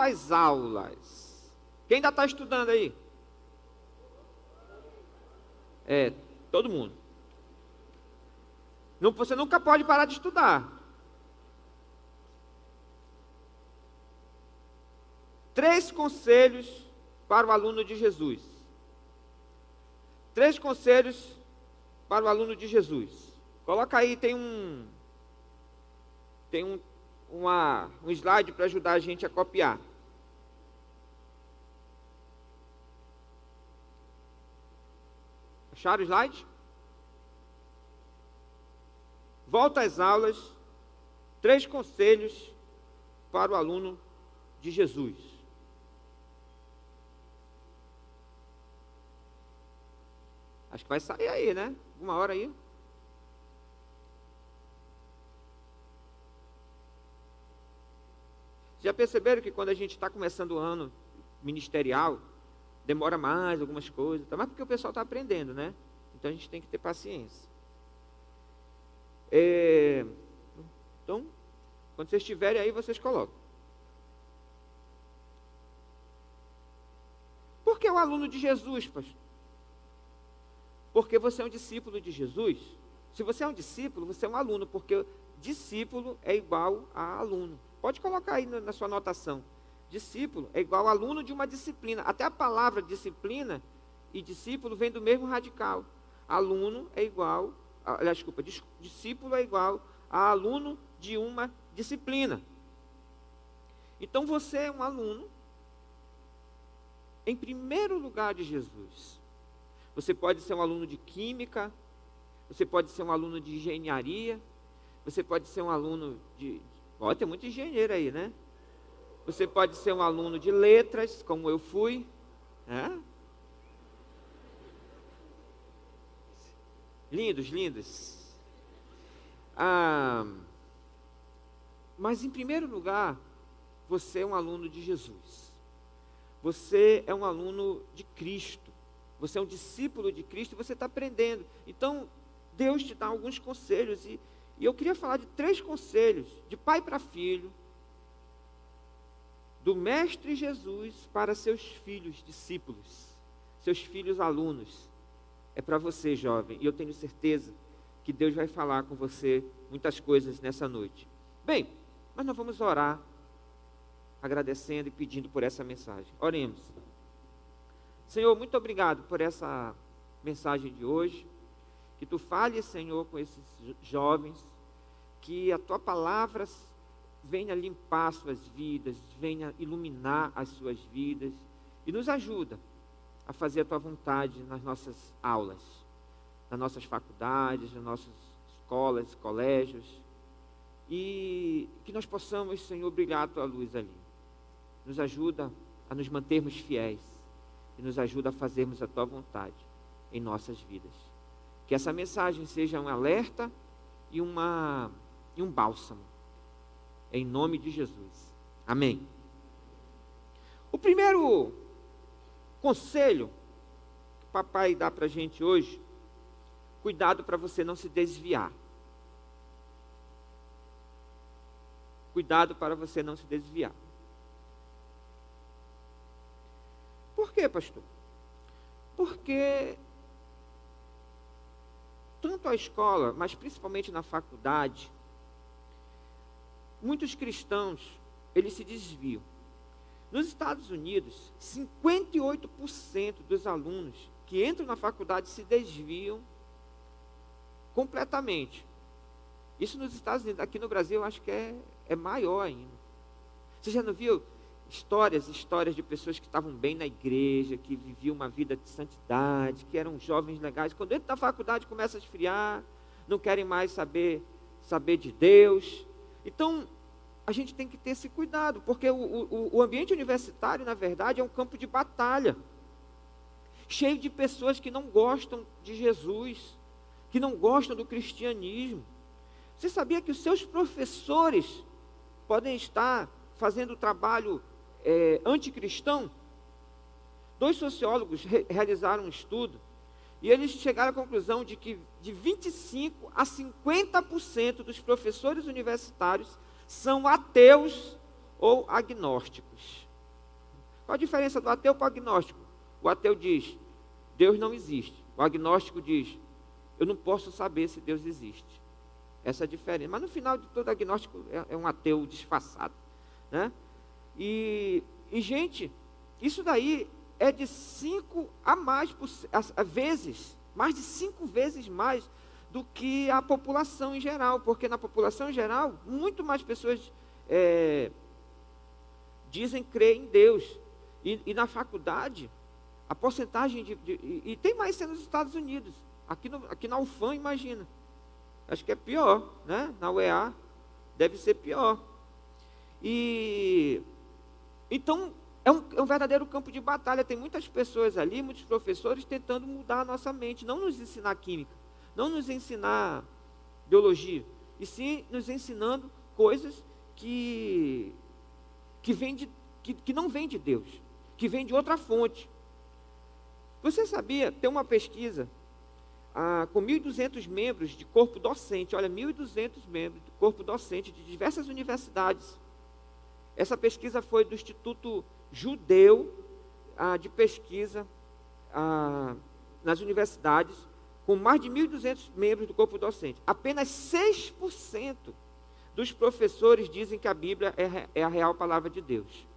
volta às aulas. Quem ainda está estudando aí? Todo mundo. Você nunca pode parar de estudar. 3 conselhos para o aluno de Jesus. 3 conselhos para o aluno de Jesus. Coloca aí, tem um slide para ajudar a gente a copiar. Acharam o slide? Volta às aulas. 3 conselhos para o aluno de Jesus. Acho que vai sair aí, né? Uma hora aí. Já perceberam que quando a gente está começando o ano ministerial, demora mais algumas coisas, mas porque o pessoal está aprendendo, né? Então a gente tem que ter paciência. Então, quando vocês estiverem aí, vocês colocam. Por que o aluno de Jesus, pastor? Porque você é um discípulo de Jesus. Se você é um discípulo, você é um aluno, porque discípulo é igual a aluno. Pode colocar aí na sua anotação. Discípulo é igual a aluno de uma disciplina. Até a palavra disciplina e discípulo vem do mesmo radical. Aluno é igual, discípulo é igual a aluno de uma disciplina. Então você é um aluno, em primeiro lugar, de Jesus. Você pode ser um aluno de química, você pode ser um aluno de engenharia, você pode ser um aluno de... tem muito engenheiro aí, né? Você pode ser um aluno de letras, como eu fui. Lindos. Mas em primeiro lugar, você é um aluno de Jesus. Você é um aluno de Cristo. Você é um discípulo de Cristo e você está aprendendo. Então, Deus te dá alguns conselhos. E eu queria falar de 3 conselhos, de pai para filho, do Mestre Jesus para seus filhos discípulos, seus filhos alunos. É para você, jovem, e eu tenho certeza que Deus vai falar com você muitas coisas nessa noite. Bem, mas nós vamos orar, agradecendo e pedindo por essa mensagem. Oremos. Senhor, muito obrigado por essa mensagem de hoje. Que Tu fale, Senhor, com esses jovens, que a Tua palavra venha limpar suas vidas, venha iluminar as suas vidas e nos ajuda a fazer a Tua vontade nas nossas aulas, nas nossas faculdades, nas nossas escolas, colégios, e que nós possamos, Senhor, brilhar a Tua luz ali. Nos ajuda a nos mantermos fiéis e nos ajuda a fazermos a Tua vontade em nossas vidas. Que essa mensagem seja um alerta e um bálsamo. Em nome de Jesus. Amém. O primeiro conselho que o papai dá para a gente hoje, cuidado para você não se desviar. Cuidado para você não se desviar. Por quê, pastor? Porque tanto a escola, mas principalmente na faculdade, muitos cristãos, eles se desviam. Nos Estados Unidos, 58% dos alunos que entram na faculdade se desviam completamente. Isso nos Estados Unidos. Aqui no Brasil, eu acho que é maior ainda. Você já não viu histórias de pessoas que estavam bem na igreja, que viviam uma vida de santidade, que eram jovens legais. Quando entram na faculdade, começa a esfriar, não querem mais saber de Deus. Então, a gente tem que ter esse cuidado, porque o ambiente universitário, na verdade, é um campo de batalha, cheio de pessoas que não gostam de Jesus, que não gostam do cristianismo. Você sabia que os seus professores podem estar fazendo trabalho anticristão? 2 sociólogos realizaram um estudo, e eles chegaram à conclusão de que de 25% a 50% dos professores universitários são ateus ou agnósticos. Qual a diferença do ateu para o agnóstico? O ateu diz, Deus não existe. O agnóstico diz, eu não posso saber se Deus existe. Essa é a diferença. Mas no final de todo agnóstico é um ateu disfarçado, né? E gente, isso daí é de 5 a mais vezes, mais de 5 vezes mais do que a população em geral, porque na população em geral, muito mais pessoas dizem crer em Deus. E na faculdade, a porcentagem e tem mais sendo nos Estados Unidos. Aqui na UFAM, imagina. Acho que é pior, né? Na UEA deve ser pior. Então, é um verdadeiro campo de batalha. Tem muitas pessoas ali, muitos professores tentando mudar a nossa mente, não nos ensinar química, não nos ensinar biologia, e sim nos ensinando coisas que não vêm de Deus, que vêm de outra fonte. Você sabia, tem uma pesquisa com 1.200 membros de corpo docente, olha, 1.200 membros de corpo docente de diversas universidades. Essa pesquisa foi do Instituto Judeu de Pesquisa nas universidades, com mais de 1.200 membros do corpo docente. Apenas 6% dos professores dizem que a Bíblia é a real palavra de Deus.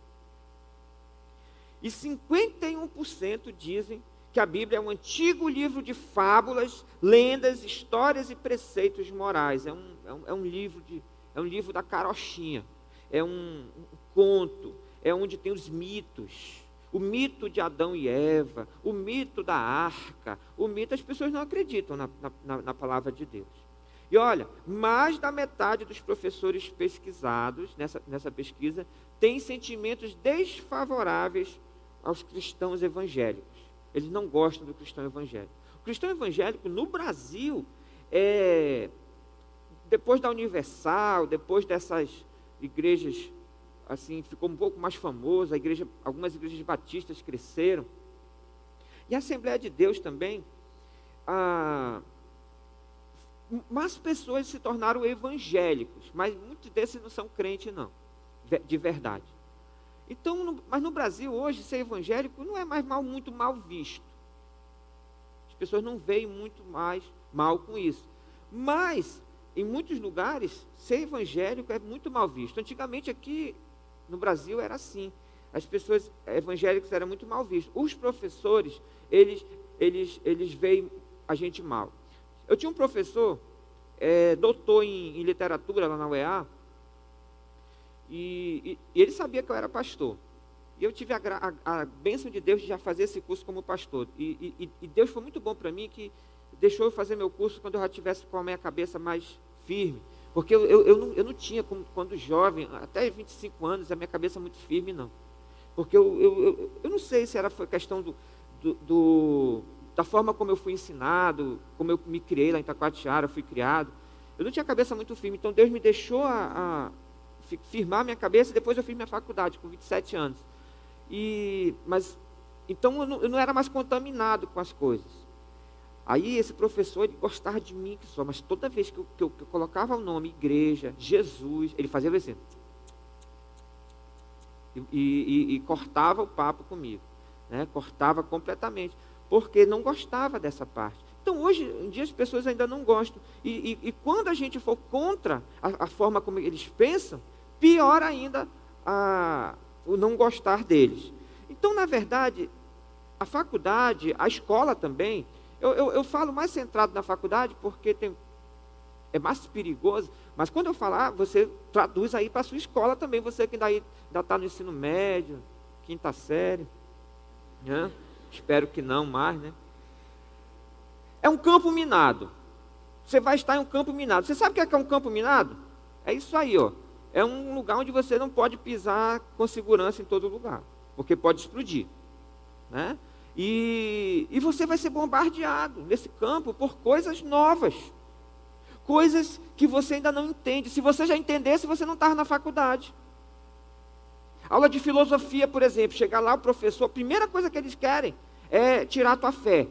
E 51% dizem que a Bíblia é um antigo livro de fábulas, lendas, histórias e preceitos morais. É um livro da carochinha. É um conto, é onde tem os mitos. O mito de Adão e Eva, o mito da arca, as pessoas não acreditam na palavra de Deus. E olha, mais da metade dos professores pesquisados nessa pesquisa tem sentimentos desfavoráveis aos cristãos evangélicos. Eles não gostam do cristão evangélico. O cristão evangélico no Brasil, depois da Universal, depois dessas igrejas, assim, ficou um pouco mais famoso, algumas igrejas batistas cresceram. E a Assembleia de Deus também, mais pessoas se tornaram evangélicos, mas muitos desses não são crentes não, de verdade. Então, mas no Brasil hoje, ser evangélico não é mais muito mal visto. As pessoas não veem muito mais mal com isso. Mas, em muitos lugares, ser evangélico é muito mal visto. Antigamente aqui no Brasil era assim. As pessoas evangélicas eram muito mal vistas. Os professores, eles veem a gente mal. Eu tinha um professor, doutor em literatura lá na UEA, e ele sabia que eu era pastor. E eu tive a bênção de Deus de já fazer esse curso como pastor. E Deus foi muito bom para mim, que deixou eu fazer meu curso quando eu já tivesse com a minha cabeça mais firme. Porque eu não tinha, quando jovem, até 25 anos, a minha cabeça muito firme, não. Porque eu não sei se foi questão da forma como eu fui ensinado, como eu me criei lá em Taquatiara, fui criado. Eu não tinha a cabeça muito firme, então Deus me deixou firmar minha cabeça, e depois eu fiz minha faculdade, com 27 anos. Então eu não era mais contaminado com as coisas. Aí esse professor, ele gostava de mim que só, mas toda vez que eu colocava o nome igreja, Jesus, ele fazia assim, e cortava o papo comigo, né? Cortava completamente, porque não gostava dessa parte. Então hoje em dia as pessoas ainda não gostam, e quando a gente for contra a forma como eles pensam, pior ainda o não gostar deles. Então, na verdade, a faculdade, a escola também, eu falo mais centrado na faculdade porque é mais perigoso, mas quando eu falar, você traduz aí para a sua escola também, você que ainda está no ensino médio, 5ª série, né? Espero que não mais, né? É um campo minado. Você vai estar em um campo minado. Você sabe o que é um campo minado? É isso aí, ó. É um lugar onde você não pode pisar com segurança em todo lugar, porque pode explodir, né? E você vai ser bombardeado nesse campo por coisas novas, coisas que você ainda não entende. Se você já entendesse, você não estava na faculdade. Aula de filosofia, por exemplo, chegar lá o professor, a primeira coisa que eles querem é tirar a tua fé,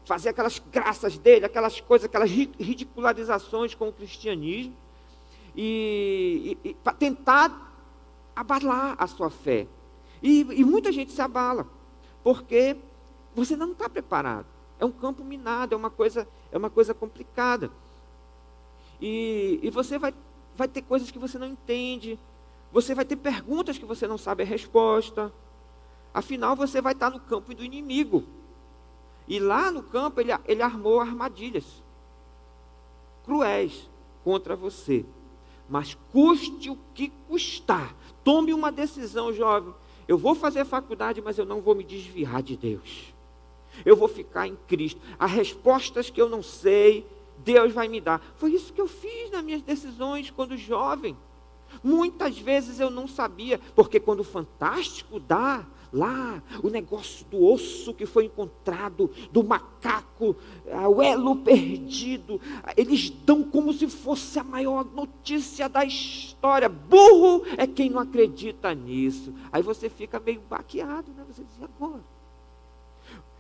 fazer aquelas graças dele, aquelas coisas, aquelas ridicularizações com o cristianismo, e para tentar abalar a sua fé. E muita gente se abala, porque você ainda não está preparado. É um campo minado, é uma coisa complicada. E você vai ter coisas que você não entende, você vai ter perguntas que você não sabe a resposta. Afinal, você vai estar no campo do inimigo. E lá no campo ele armou armadilhas cruéis contra você. Mas custe o que custar. Tome uma decisão, jovem. Eu vou fazer faculdade, mas eu não vou me desviar de Deus. Eu vou ficar em Cristo. As respostas que eu não sei, Deus vai me dar. Foi isso que eu fiz nas minhas decisões quando jovem. Muitas vezes eu não sabia, porque quando o Fantástico dá lá o negócio do osso que foi encontrado, do macaco, o elo perdido, eles dão como se fosse a maior notícia da história. Burro é quem não acredita nisso. Aí você fica meio baqueado, né? Você diz, agora?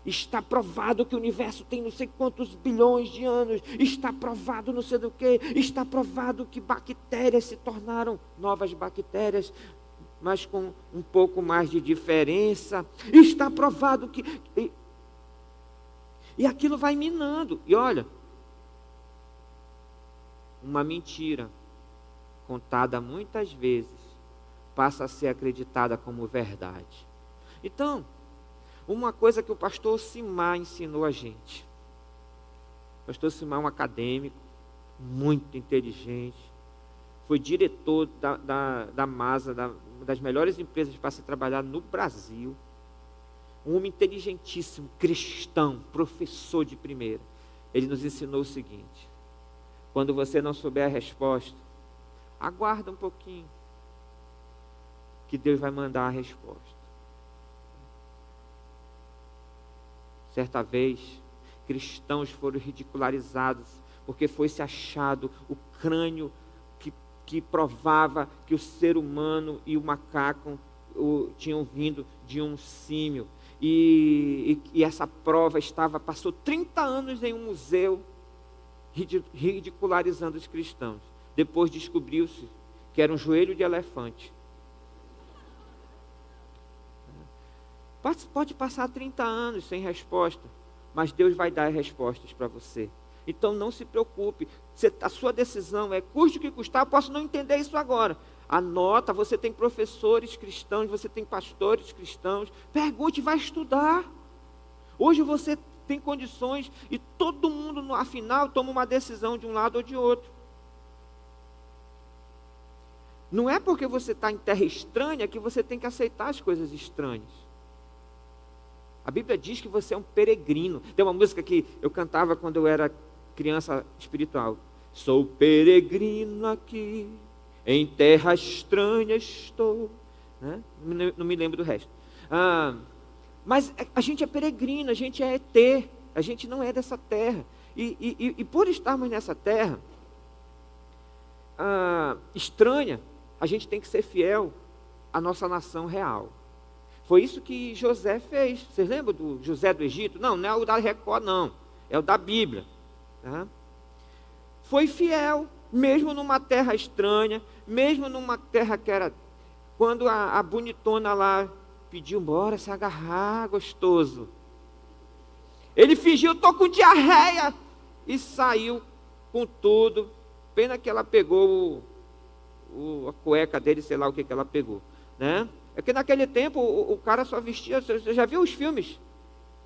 Está provado que o universo tem não sei quantos bilhões de anos. Está provado não sei do que. Está provado que bactérias se tornaram novas bactérias, mas com um pouco mais de diferença. Está provado que... E aquilo vai minando. E olha, uma mentira contada muitas vezes passa a ser acreditada como verdade. Então, uma coisa que o pastor Simar ensinou a gente. O pastor Simar é um acadêmico, muito inteligente, foi diretor da MASA, uma das melhores empresas para se trabalhar no Brasil. Um homem inteligentíssimo, cristão, professor de primeira. Ele nos ensinou o seguinte: quando você não souber a resposta, aguarda um pouquinho, que Deus vai mandar a resposta. Certa vez, cristãos foram ridicularizados, porque foi-se achado o crânio que provava que o ser humano e o macaco tinham vindo de um símio. E essa prova passou 30 anos em um museu, ridicularizando os cristãos. Depois descobriu-se que era um joelho de elefante. Pode passar 30 anos sem resposta, mas Deus vai dar respostas para você. Então não se preocupe, a sua decisão é custe o que custar. Eu posso não entender isso agora. Anota, você tem professores cristãos, você tem pastores cristãos, pergunte, vai estudar. Hoje você tem condições e todo mundo, afinal, toma uma decisão de um lado ou de outro. Não é porque você está em terra estranha que você tem que aceitar as coisas estranhas. A Bíblia diz que você é um peregrino. Tem uma música que eu cantava quando eu era criança espiritual. Sou peregrino aqui, em terra estranha estou. Né? Não me lembro do resto. Mas a gente é peregrino, a gente é ET, a gente não é dessa terra. E por estarmos nessa terra estranha, a gente tem que ser fiel à nossa nação real. Foi isso que José fez. Vocês lembram do José do Egito? Não é o da Record, não. É o da Bíblia. Tá? Foi fiel, mesmo numa terra estranha, mesmo numa terra que era... Quando a bonitona lá pediu, bora se agarrar, gostoso. Ele fingiu, estou com diarreia. E saiu com tudo. Pena que ela pegou a cueca dele, sei lá o que ela pegou. Né? É que naquele tempo o cara só vestia, você já viu os filmes?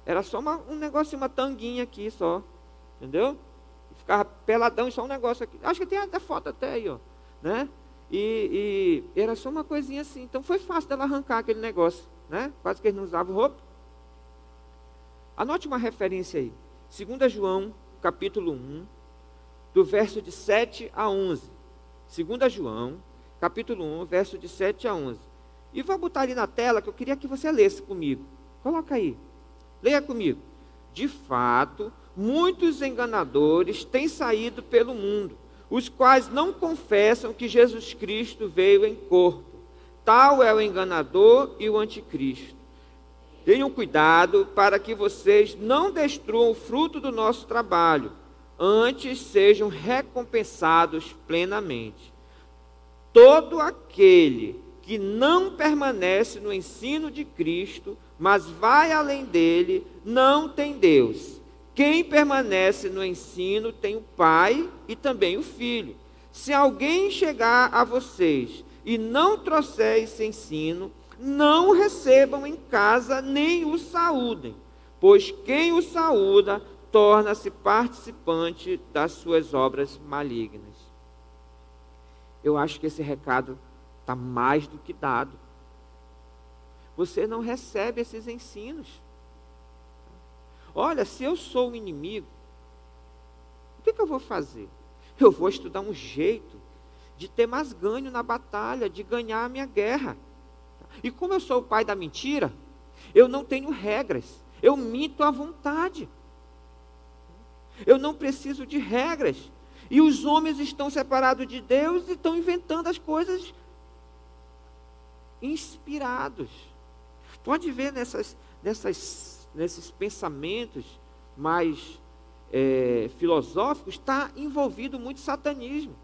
Era só um negócio, uma tanguinha aqui só, entendeu? Ficava peladão e só um negócio aqui. Acho que tem até foto até aí, ó, né? E era só uma coisinha assim. Então foi fácil dela arrancar aquele negócio, né? Quase que eles não usavam roupa. Anote uma referência aí. 2 João, capítulo 1, do verso de 7 a 11. 2 João, capítulo 1, verso de 7 a 11. E vou botar ali na tela que eu queria que você lesse comigo. Coloca aí. Leia comigo. De fato, muitos enganadores têm saído pelo mundo, os quais não confessam que Jesus Cristo veio em corpo. Tal é o enganador e o anticristo. Tenham cuidado para que vocês não destruam o fruto do nosso trabalho, antes sejam recompensados plenamente. Todo aquele que não permanece no ensino de Cristo, mas vai além dele, não tem Deus. Quem permanece no ensino tem o Pai e também o Filho. Se alguém chegar a vocês e não trouxer esse ensino, não o recebam em casa nem o saúdem, pois quem o saúda torna-se participante das suas obras malignas. Eu acho que esse recado está mais do que dado. Você não recebe esses ensinos. Olha, se eu sou um inimigo, o que eu vou fazer? Eu vou estudar um jeito de ter mais ganho na batalha, de ganhar a minha guerra. E como eu sou o pai da mentira, eu não tenho regras. Eu minto à vontade. Eu não preciso de regras. E os homens estão separados de Deus e estão inventando as coisas inspirados. Pode ver nesses pensamentos mais filosóficos, está envolvido muito satanismo.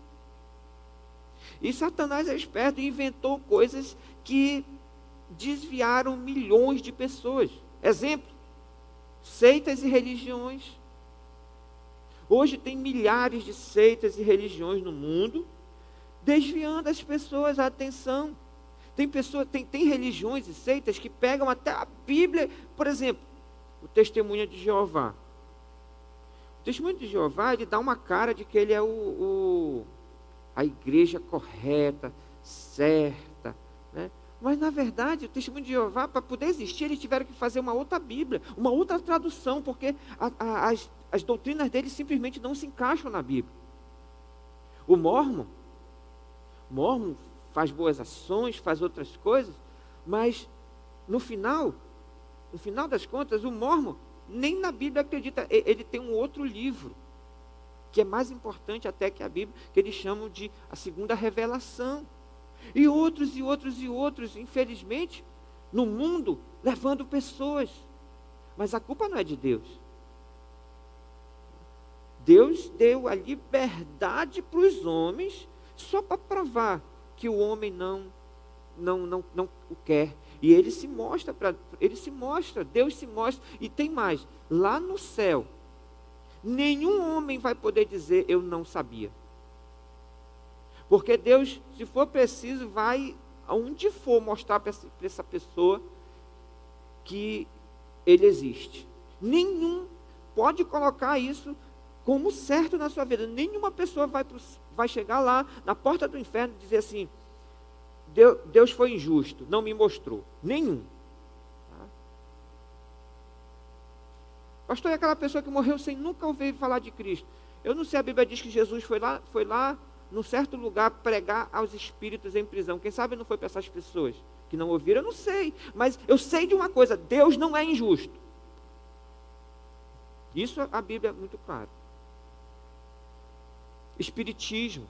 E Satanás é esperto e inventou coisas que desviaram milhões de pessoas. Exemplo, seitas e religiões. Hoje tem milhares de seitas e religiões no mundo, desviando as pessoas a atenção. Tem religiões e seitas que pegam até a Bíblia. Por exemplo, o Testemunha de Jeová. O Testemunha de Jeová, ele dá uma cara de que ele é a igreja correta, certa, né? Mas, na verdade, o Testemunho de Jeová, para poder existir, eles tiveram que fazer uma outra Bíblia, uma outra tradução, porque as doutrinas deles simplesmente não se encaixam na Bíblia. O Mórmon faz boas ações, faz outras coisas, mas no final das contas, o Mórmon nem na Bíblia acredita. Ele tem um outro livro, que é mais importante até que a Bíblia, que eles chamam de a segunda revelação. E outros, infelizmente, no mundo, levando pessoas. Mas a culpa não é de Deus. Deus deu a liberdade para os homens, só para provar que o homem não o quer. E Deus se mostra, e tem mais, lá no céu, nenhum homem vai poder dizer, eu não sabia. Porque Deus, se for preciso, vai aonde for mostrar para essa pessoa que Ele existe. Nenhum pode colocar isso como certo na sua vida. Nenhuma pessoa vai chegar lá na porta do inferno e dizer assim, Deus foi injusto, não me mostrou. Nenhum. Tá? Pastor, é aquela pessoa que morreu sem nunca ouvir falar de Cristo. Eu não sei, a Bíblia diz que Jesus foi lá num certo lugar pregar aos espíritos em prisão. Quem sabe não foi para essas pessoas que não ouviram? Eu não sei. Mas eu sei de uma coisa, Deus não é injusto. Isso a Bíblia é muito clara. Espiritismo.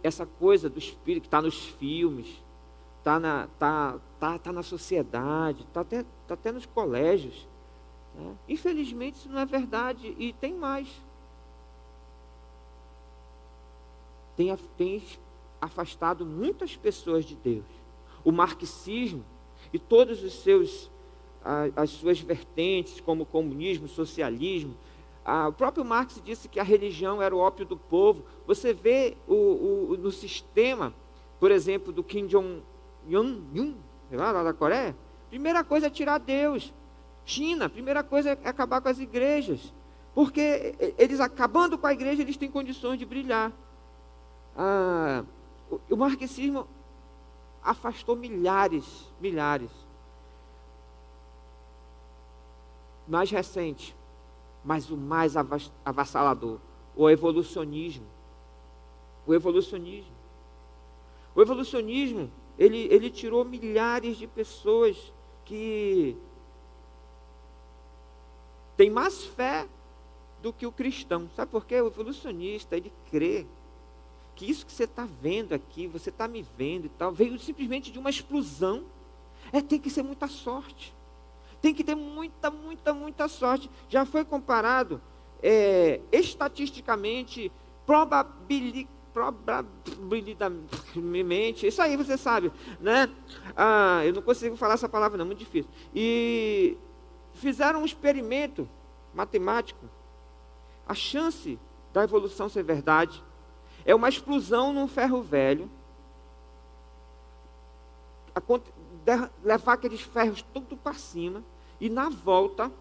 Essa coisa do espírito que está nos filmes, está na sociedade, está até nos colégios. Né? Infelizmente isso não é verdade. E tem mais. Tem afastado muitas pessoas de Deus. O marxismo e todos as suas vertentes, como o comunismo, socialismo. O próprio Marx disse que a religião era o ópio do povo. Você vê no sistema, por exemplo, do Kim Jong-un, lá da Coreia, primeira coisa é tirar Deus. China, primeira coisa é acabar com as igrejas. Porque eles acabando com a igreja, eles têm condições de brilhar. O marxismo afastou milhares. Mais recente, mas o mais avassalador, o evolucionismo. O evolucionismo, ele tirou milhares de pessoas que têm mais fé do que o cristão. Sabe por quê? O evolucionista, ele crê que isso que você está vendo aqui, você está me vendo e tal, veio simplesmente de uma explosão. Tem que ser muita sorte. Tem que ter muita sorte. Já foi comparado estatisticamente, probabilidade, isso aí você sabe, né? Eu não consigo falar essa palavra não, muito difícil. E fizeram um experimento matemático. A chance da evolução ser verdade é uma explosão num ferro velho, levar aqueles ferros tudo para cima e na volta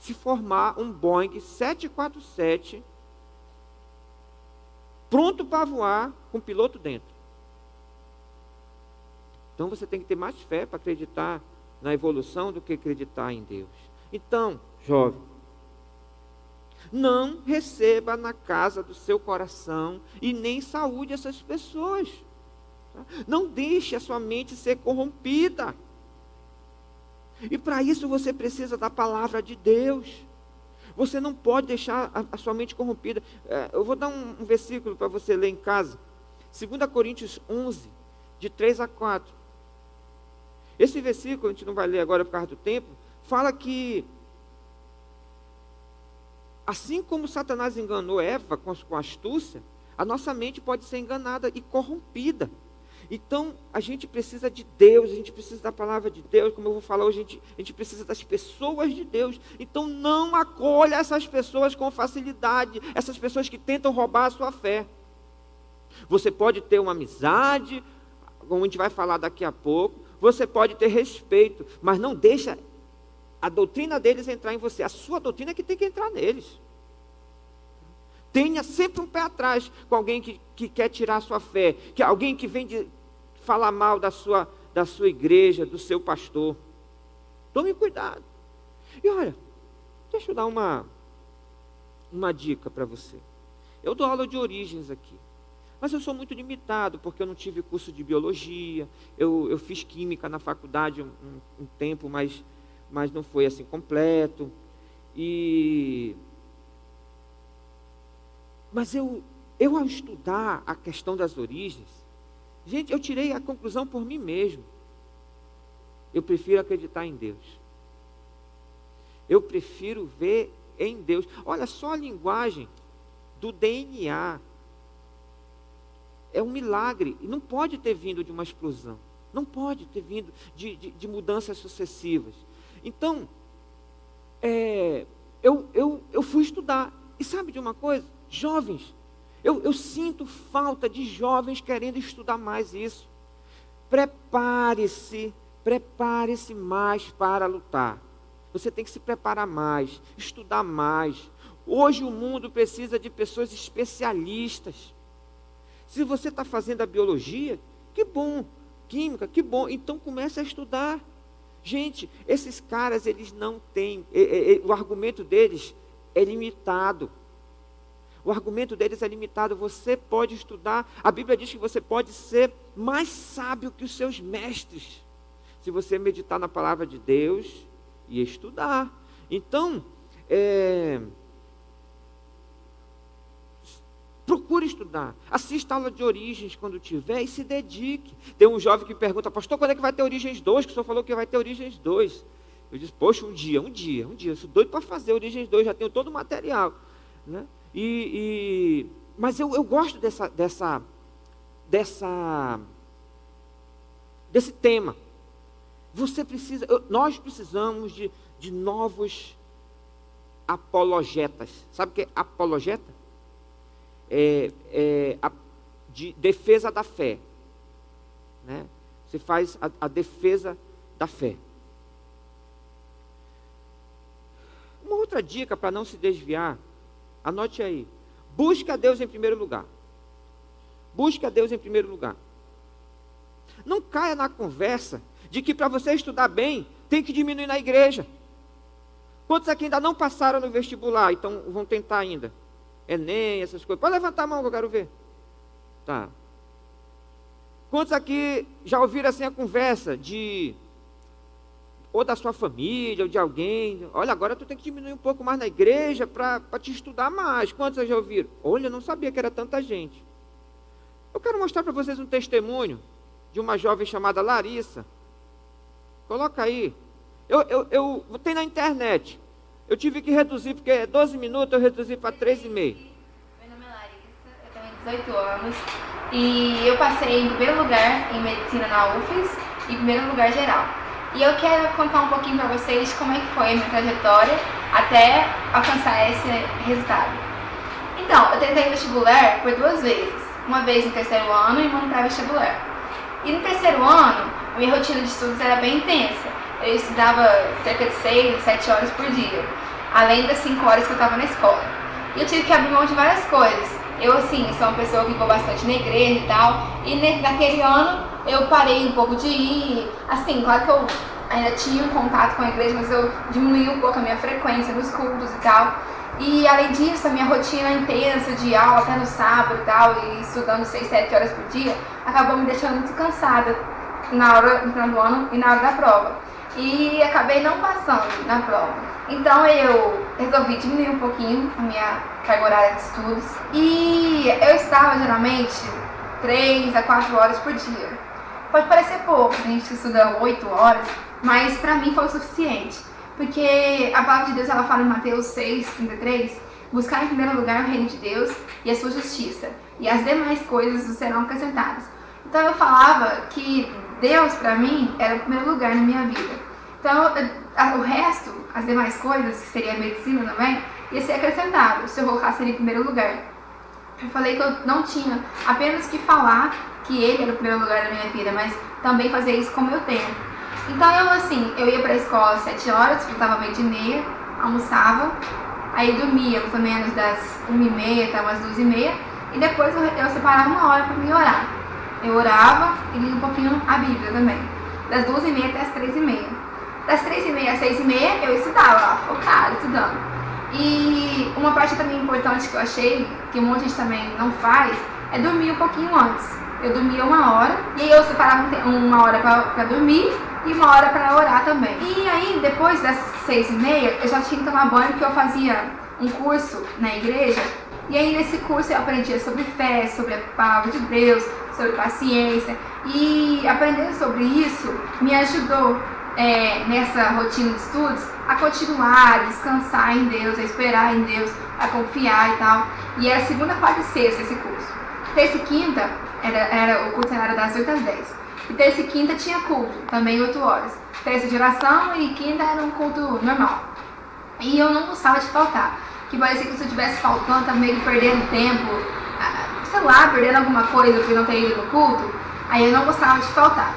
se formar um Boeing 747 pronto para voar com o piloto dentro. Então você tem que ter mais fé para acreditar na evolução do que acreditar em Deus. Então, jovem, não receba na casa do seu coração e nem saúde essas pessoas. Tá? Não deixe a sua mente ser corrompida. E para isso você precisa da palavra de Deus. Você não pode deixar a sua mente corrompida. Eu vou dar um versículo para você ler em casa. 2 Coríntios 11, de 3 a 4. Esse versículo, a gente não vai ler agora por causa do tempo, fala que assim como Satanás enganou Eva com astúcia, a nossa mente pode ser enganada e corrompida. Então, a gente precisa de Deus, a gente precisa da palavra de Deus, como eu vou falar hoje, a gente precisa das pessoas de Deus. Então, não acolha essas pessoas com facilidade, essas pessoas que tentam roubar a sua fé. Você pode ter uma amizade, como a gente vai falar daqui a pouco, você pode ter respeito, mas não deixa a doutrina deles entrar em você. A sua doutrina é que tem que entrar neles. Tenha sempre um pé atrás com alguém que quer tirar a sua fé, que alguém que vem de falar mal da sua igreja, do seu pastor. Tome cuidado. E olha, deixa eu dar uma dica para você. Eu dou aula de origens aqui, mas eu sou muito limitado, porque eu não tive curso de biologia, eu fiz química na faculdade um tempo, mas não foi assim completo. Mas eu ao estudar a questão das origens, gente, eu tirei a conclusão por mim mesmo. Eu prefiro acreditar em Deus. Eu prefiro ver em Deus. Olha só a linguagem do DNA. É um milagre. E não pode ter vindo de uma explosão. Não pode ter vindo de mudanças sucessivas. Então, eu fui estudar. E sabe de uma coisa? Jovens, eu sinto falta de jovens querendo estudar mais isso. Prepare-se mais para lutar. Você tem que se preparar mais, estudar mais. Hoje o mundo precisa de pessoas especialistas. Se você está fazendo a biologia, que bom. Química, que bom. Então comece a estudar. Gente, esses caras, eles não têm, o argumento deles é limitado. O argumento deles é limitado. Você pode estudar. A Bíblia diz que você pode ser mais sábio que os seus mestres, se você meditar na palavra de Deus e estudar. Então, procure estudar. Assista a aula de origens quando tiver e se dedique. Tem um jovem que pergunta: pastor, quando é que vai ter Origens 2? Que o senhor falou que vai ter Origens 2. Eu disse: poxa, um dia. Eu sou doido para fazer Origens 2, já tenho todo o material, né? Mas eu gosto desse tema. Nós precisamos de novos apologetas. Sabe o que é apologeta? De defesa da fé, né? Você faz a defesa da fé. Uma outra dica para não se desviar, anote aí: busque a Deus em primeiro lugar. Busque a Deus em primeiro lugar. Não caia na conversa de que para você estudar bem, tem que diminuir na igreja. Quantos aqui ainda não passaram no vestibular, então vão tentar ainda? Enem, essas coisas. Pode levantar a mão que eu quero ver. Tá. Quantos aqui já ouviram assim a conversa ou da sua família, ou de alguém: olha, agora tu tem que diminuir um pouco mais na igreja para te estudar mais. Quantos já ouviram? Olha, eu não sabia que era tanta gente. Eu quero mostrar para vocês um testemunho de uma jovem chamada Larissa. Coloca aí. Eu tem na internet. Eu tive que reduzir, porque é 12 minutos, eu reduzi para 3,5. Meu nome é Larissa, 18 anos e eu passei em primeiro lugar em medicina na UFES e em primeiro lugar geral. E eu quero contar um pouquinho para vocês como é que foi a minha trajetória até alcançar esse resultado. Então, eu tentei vestibular por 2 vezes, uma vez no terceiro ano e uma no pré-vestibular. E no terceiro ano, a minha rotina de estudos era bem intensa. Eu estudava cerca de 6, 7 horas por dia, além das 5 horas que eu estava na escola. E eu tive que abrir mão de várias coisas. Eu, assim, sou uma pessoa que vou bastante na igreja e tal, e naquele ano eu parei um pouco de ir. Assim, claro que eu ainda tinha um contato com a igreja, mas eu diminuí um pouco a minha frequência nos cultos e tal. E além disso, a minha rotina intensa de aula até no sábado e tal, e estudando 6, 7 horas por dia, acabou me deixando muito cansada na hora, no final do ano e na hora da prova. E acabei não passando na prova. Então eu resolvi diminuir um pouquinho a minha carga horária de estudos. E eu estudava geralmente 3 a 4 horas por dia. Pode parecer pouco, a gente estuda 8 horas, mas pra mim foi o suficiente. Porque a palavra de Deus, ela fala em Mateus 6:33, buscar em primeiro lugar o reino de Deus e a sua justiça, e as demais coisas serão acrescentadas. Então eu falava que Deus, pra mim, era o primeiro lugar na minha vida. Então o resto, as demais coisas, que seria a medicina também, ia ser acrescentado se eu colocasse ele em primeiro lugar. Eu falei que eu não tinha apenas que falar que ele era o primeiro lugar da minha vida, mas também fazer isso como eu tenho. Então eu ia pra escola às 7 horas, voltava às 8h30, almoçava, aí dormia mais ou menos das 1h30 até umas 2h30, e depois eu separava 1 hora para me orar. Eu orava e lia um pouquinho a Bíblia também, das 2h30 até as 3h30. Das 3h30 às 6h30 eu estudava, focada, estudando. E uma parte também importante que eu achei, que um monte de gente também não faz, é dormir um pouquinho antes. Eu dormia 1 hora, e aí eu separava 1 hora para dormir e 1 hora para orar também. E aí, depois das 6h30, eu já tinha que tomar banho, porque eu fazia um curso na igreja. E aí, nesse curso, eu aprendia sobre fé, sobre a palavra de Deus, sobre paciência. E aprender sobre isso me ajudou nessa rotina de estudos a continuar, a descansar em Deus, a esperar em Deus, a confiar e tal. E era segunda, quarta e sexta esse curso. Terça e quinta, o curso era das 8 às 10. E terça e quinta tinha culto, também 8 horas. Terça de oração e quinta era um culto normal. E eu não gostava de faltar. Que parecia que se eu estivesse faltando, estava meio que perdendo tempo, sei lá, perdendo alguma coisa por não ter ido no culto. Aí eu não gostava de faltar.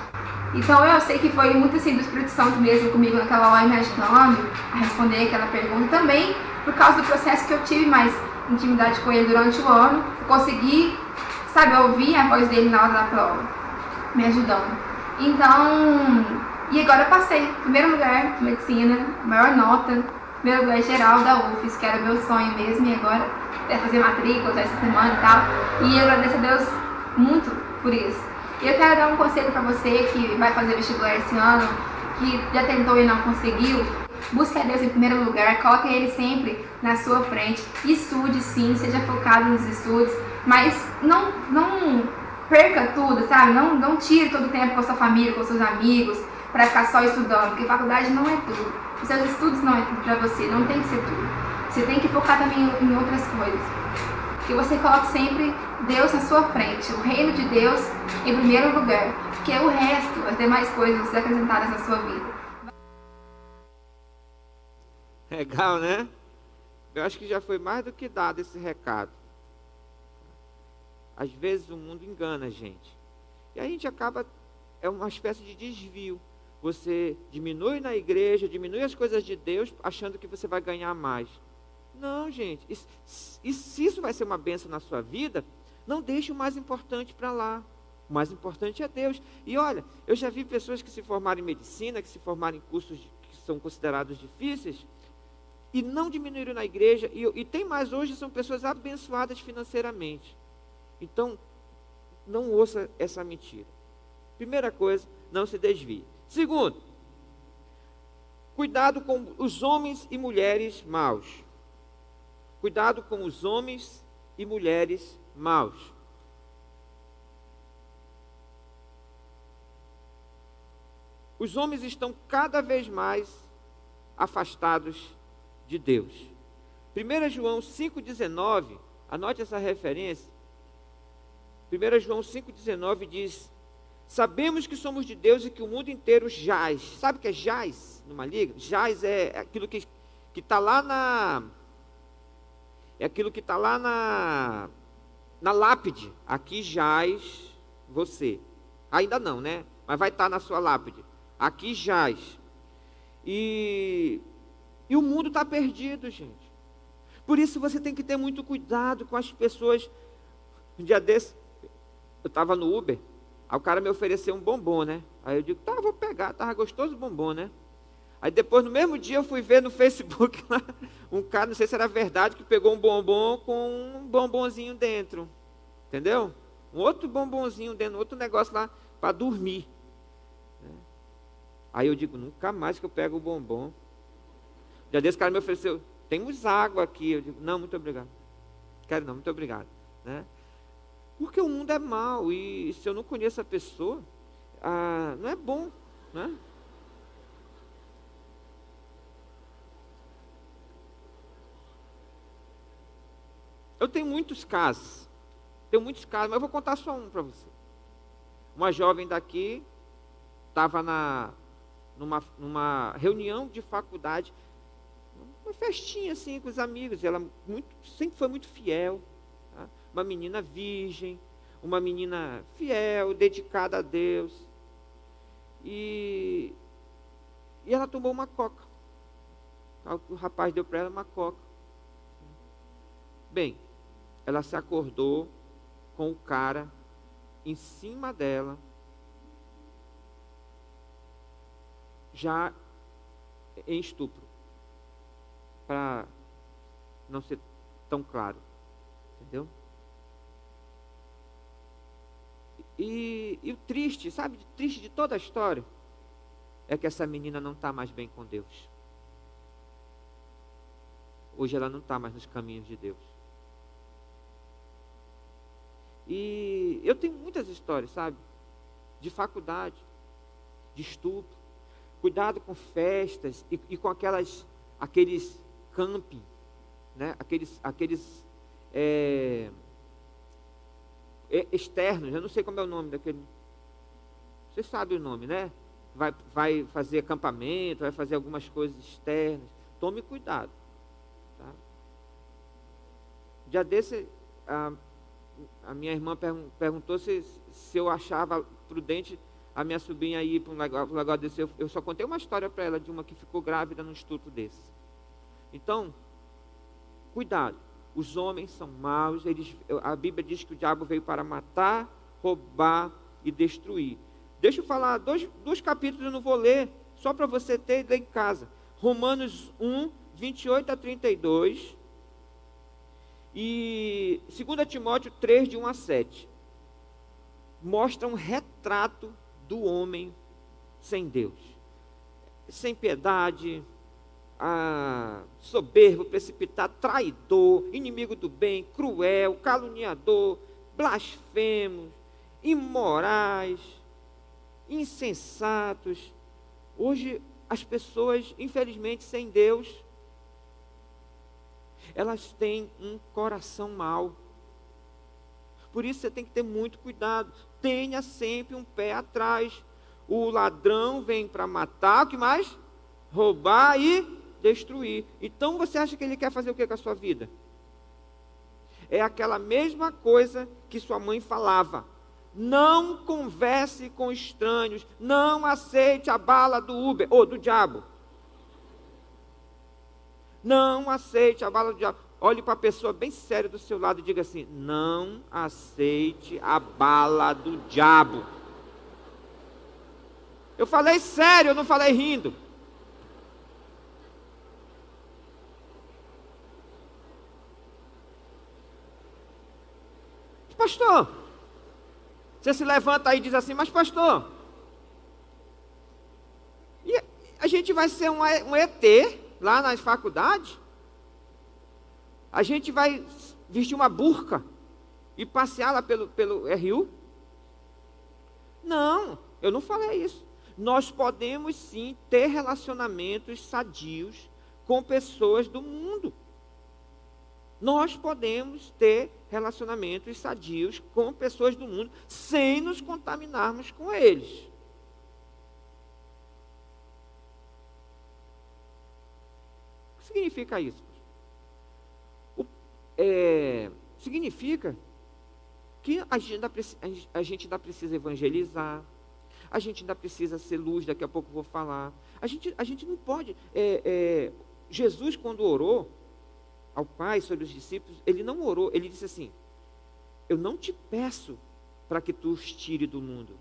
Então eu sei que foi muito assim do Espírito Santo mesmo comigo naquela hora, me ajudando a responder aquela pergunta. Também por causa do processo que eu tive mais intimidade com ele durante o ano. Eu consegui, ouvir a voz dele na hora da prova, me ajudando. Então, e agora eu passei, primeiro lugar de medicina, maior nota, primeiro lugar geral da UFES, que era o meu sonho mesmo, e agora vai fazer matrícula essa semana e tal. E eu agradeço a Deus muito por isso. E eu quero dar um conselho para você que vai fazer vestibular esse ano, que já tentou e não conseguiu. Busque a Deus em primeiro lugar, coloque Ele sempre na sua frente. Estude sim, seja focado nos estudos, mas não perca tudo, sabe? Não tire todo o tempo com a sua família, com seus amigos, para ficar só estudando, porque faculdade não é tudo. Os seus estudos não é tudo para você, não tem que ser tudo. Você tem que focar também em outras coisas. Que você coloque sempre Deus na sua frente, o reino de Deus em primeiro lugar, porque o resto, as demais coisas serão acrescentadas na sua vida. Legal, né? Eu acho que já foi mais do que dado esse recado. Às vezes o mundo engana a gente. E a gente acaba, é uma espécie de desvio. Você diminui na igreja, diminui as coisas de Deus, achando que você vai ganhar mais. Não, gente. E se isso vai ser uma bênção na sua vida, não deixe o mais importante para lá. O mais importante é Deus. E olha, eu já vi pessoas que se formaram em medicina, que se formaram em cursos que são considerados difíceis, e não diminuíram na igreja, e tem mais hoje, são pessoas abençoadas financeiramente. Então, não ouça essa mentira. Primeira coisa, não se desvie. Segundo, cuidado com os homens e mulheres maus. Cuidado com os homens e mulheres maus. Os homens estão cada vez mais afastados de Deus. 1 João 5,19, anote essa referência, 1 João 5,19 diz: sabemos que somos de Deus e que o mundo inteiro jaz. Sabe o que é jaz no maligno? Jaz é aquilo que está lá na... É aquilo que está lá na lápide. Aqui jaz você. Ainda não, né? Mas vai estar na sua lápide. Aqui jaz. E o mundo está perdido, gente. Por isso você tem que ter muito cuidado com as pessoas. Um dia desse, eu estava no Uber, aí o cara me ofereceu um bombom, né? Aí eu digo, tá, vou pegar, estava gostoso o bombom, né? Aí depois, no mesmo dia, eu fui ver no Facebook lá, um cara, não sei se era verdade, que pegou um bombom com um bombonzinho dentro. Entendeu? Um outro bombonzinho dentro, outro negócio lá para dormir. Aí eu digo, nunca mais que eu pego o bombom. Um dia desse, o cara me ofereceu, temos água aqui. Eu digo, não, muito obrigado. Quero não, muito obrigado. Né? Porque o mundo é mau e se eu não conheço a pessoa, não é bom, né? Eu tenho muitos casos, mas eu vou contar só um para você. Uma jovem daqui estava numa reunião de faculdade, uma festinha assim com os amigos. Ela sempre foi muito fiel, tá? Uma menina virgem, uma menina fiel, dedicada a Deus. E ela tomou uma coca. O rapaz deu para ela uma coca. Bem, ela se acordou com o cara em cima dela, já em estupro, para não ser tão claro, entendeu? E o triste, sabe, triste de toda a história, é que essa menina não está mais bem com Deus. Hoje ela não está mais nos caminhos de Deus. E eu tenho muitas histórias, sabe, de faculdade, de estupro. Cuidado com festas e com aqueles camping, né? Aqueles externos. Eu não sei como é o nome daquele. Você sabe o nome, né? Vai fazer acampamento, vai fazer algumas coisas externas. Tome cuidado, tá? Dia desse, a minha irmã perguntou se eu achava prudente a minha sobrinha ir para um negócio desse. Eu só contei uma história para ela de uma que ficou grávida num estupro desse. Então, cuidado. Os homens são maus. A Bíblia diz que o diabo veio para matar, roubar e destruir. Deixa eu falar, dois capítulos eu não vou ler, só para você ter ler em casa. Romanos 1, 28 a 32. E 2 Timóteo 3, de 1 a 7. Mostra um retrato do homem sem Deus, sem piedade, soberbo, precipitado, traidor, inimigo do bem, cruel, caluniador, blasfemos, imorais, insensatos. Hoje as pessoas, infelizmente, sem Deus, elas têm um coração mau. Por isso você tem que ter muito cuidado. Tenha sempre um pé atrás. O ladrão vem para matar, o que mais? Roubar e destruir. Então você acha que ele quer fazer o que com a sua vida? É aquela mesma coisa que sua mãe falava. Não converse com estranhos. Não aceite a bala do Uber ou do diabo. Não aceite a bala do diabo. Olhe para a pessoa bem séria do seu lado e diga assim: não aceite a bala do diabo. Eu falei sério, eu não falei rindo. Pastor, você se levanta aí e diz assim: mas pastor, e a gente vai ser um ET lá nas faculdades? A gente vai vestir uma burca e passear lá pelo RU? Não, eu não falei isso. Nós podemos sim ter relacionamentos sadios com pessoas do mundo. Nós podemos ter relacionamentos sadios com pessoas do mundo sem nos contaminarmos com eles. O que significa isso? Significa que a gente ainda precisa evangelizar, a gente ainda precisa ser luz, daqui a pouco eu vou falar. A gente não pode... Jesus, quando orou ao Pai sobre os discípulos, ele não orou, ele disse assim: eu não te peço para que tu os tire do mundo,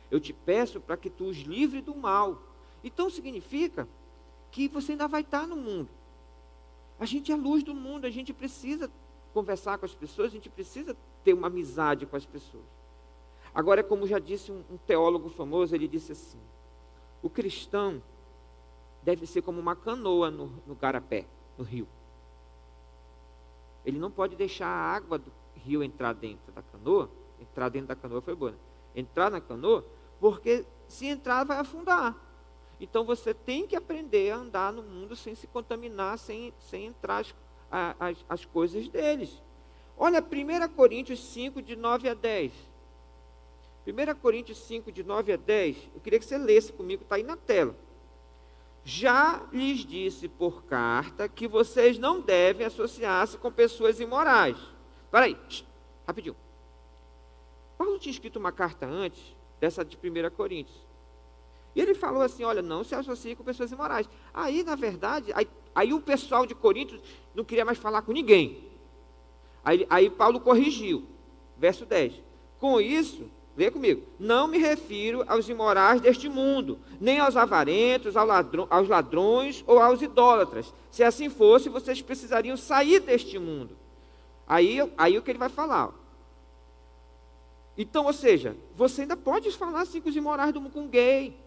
eu te peço para que tu os livre do mal. Então significa que você ainda vai estar no mundo. A gente é a luz do mundo, a gente precisa conversar com as pessoas, a gente precisa ter uma amizade com as pessoas. Agora, como já disse um teólogo famoso, ele disse assim: o cristão deve ser como uma canoa no garapé, no rio. Ele não pode deixar a água do rio entrar dentro da canoa. Entrar dentro da canoa foi boa, né? Entrar na canoa, porque se entrar vai afundar. Então você tem que aprender a andar no mundo sem se contaminar, sem entrar as coisas deles. Olha, 1 Coríntios 5, de 9 a 10. 1 Coríntios 5, de 9 a 10, eu queria que você lesse comigo, está aí na tela. Já lhes disse por carta que vocês não devem associar-se com pessoas imorais. Espera aí, rapidinho. Paulo tinha escrito uma carta antes, dessa de 1 Coríntios. E ele falou assim: olha, não se associe com pessoas imorais. Aí, na verdade, aí o pessoal de Corinto não queria mais falar com ninguém. Aí Paulo corrigiu, verso 10. Com isso, lê comigo, não me refiro aos imorais deste mundo, nem aos avarentos, aos ladrões ou aos idólatras. Se assim fosse, vocês precisariam sair deste mundo. Aí o que ele vai falar? Ó. Então, ou seja, você ainda pode falar assim com os imorais do mundo, com o gay,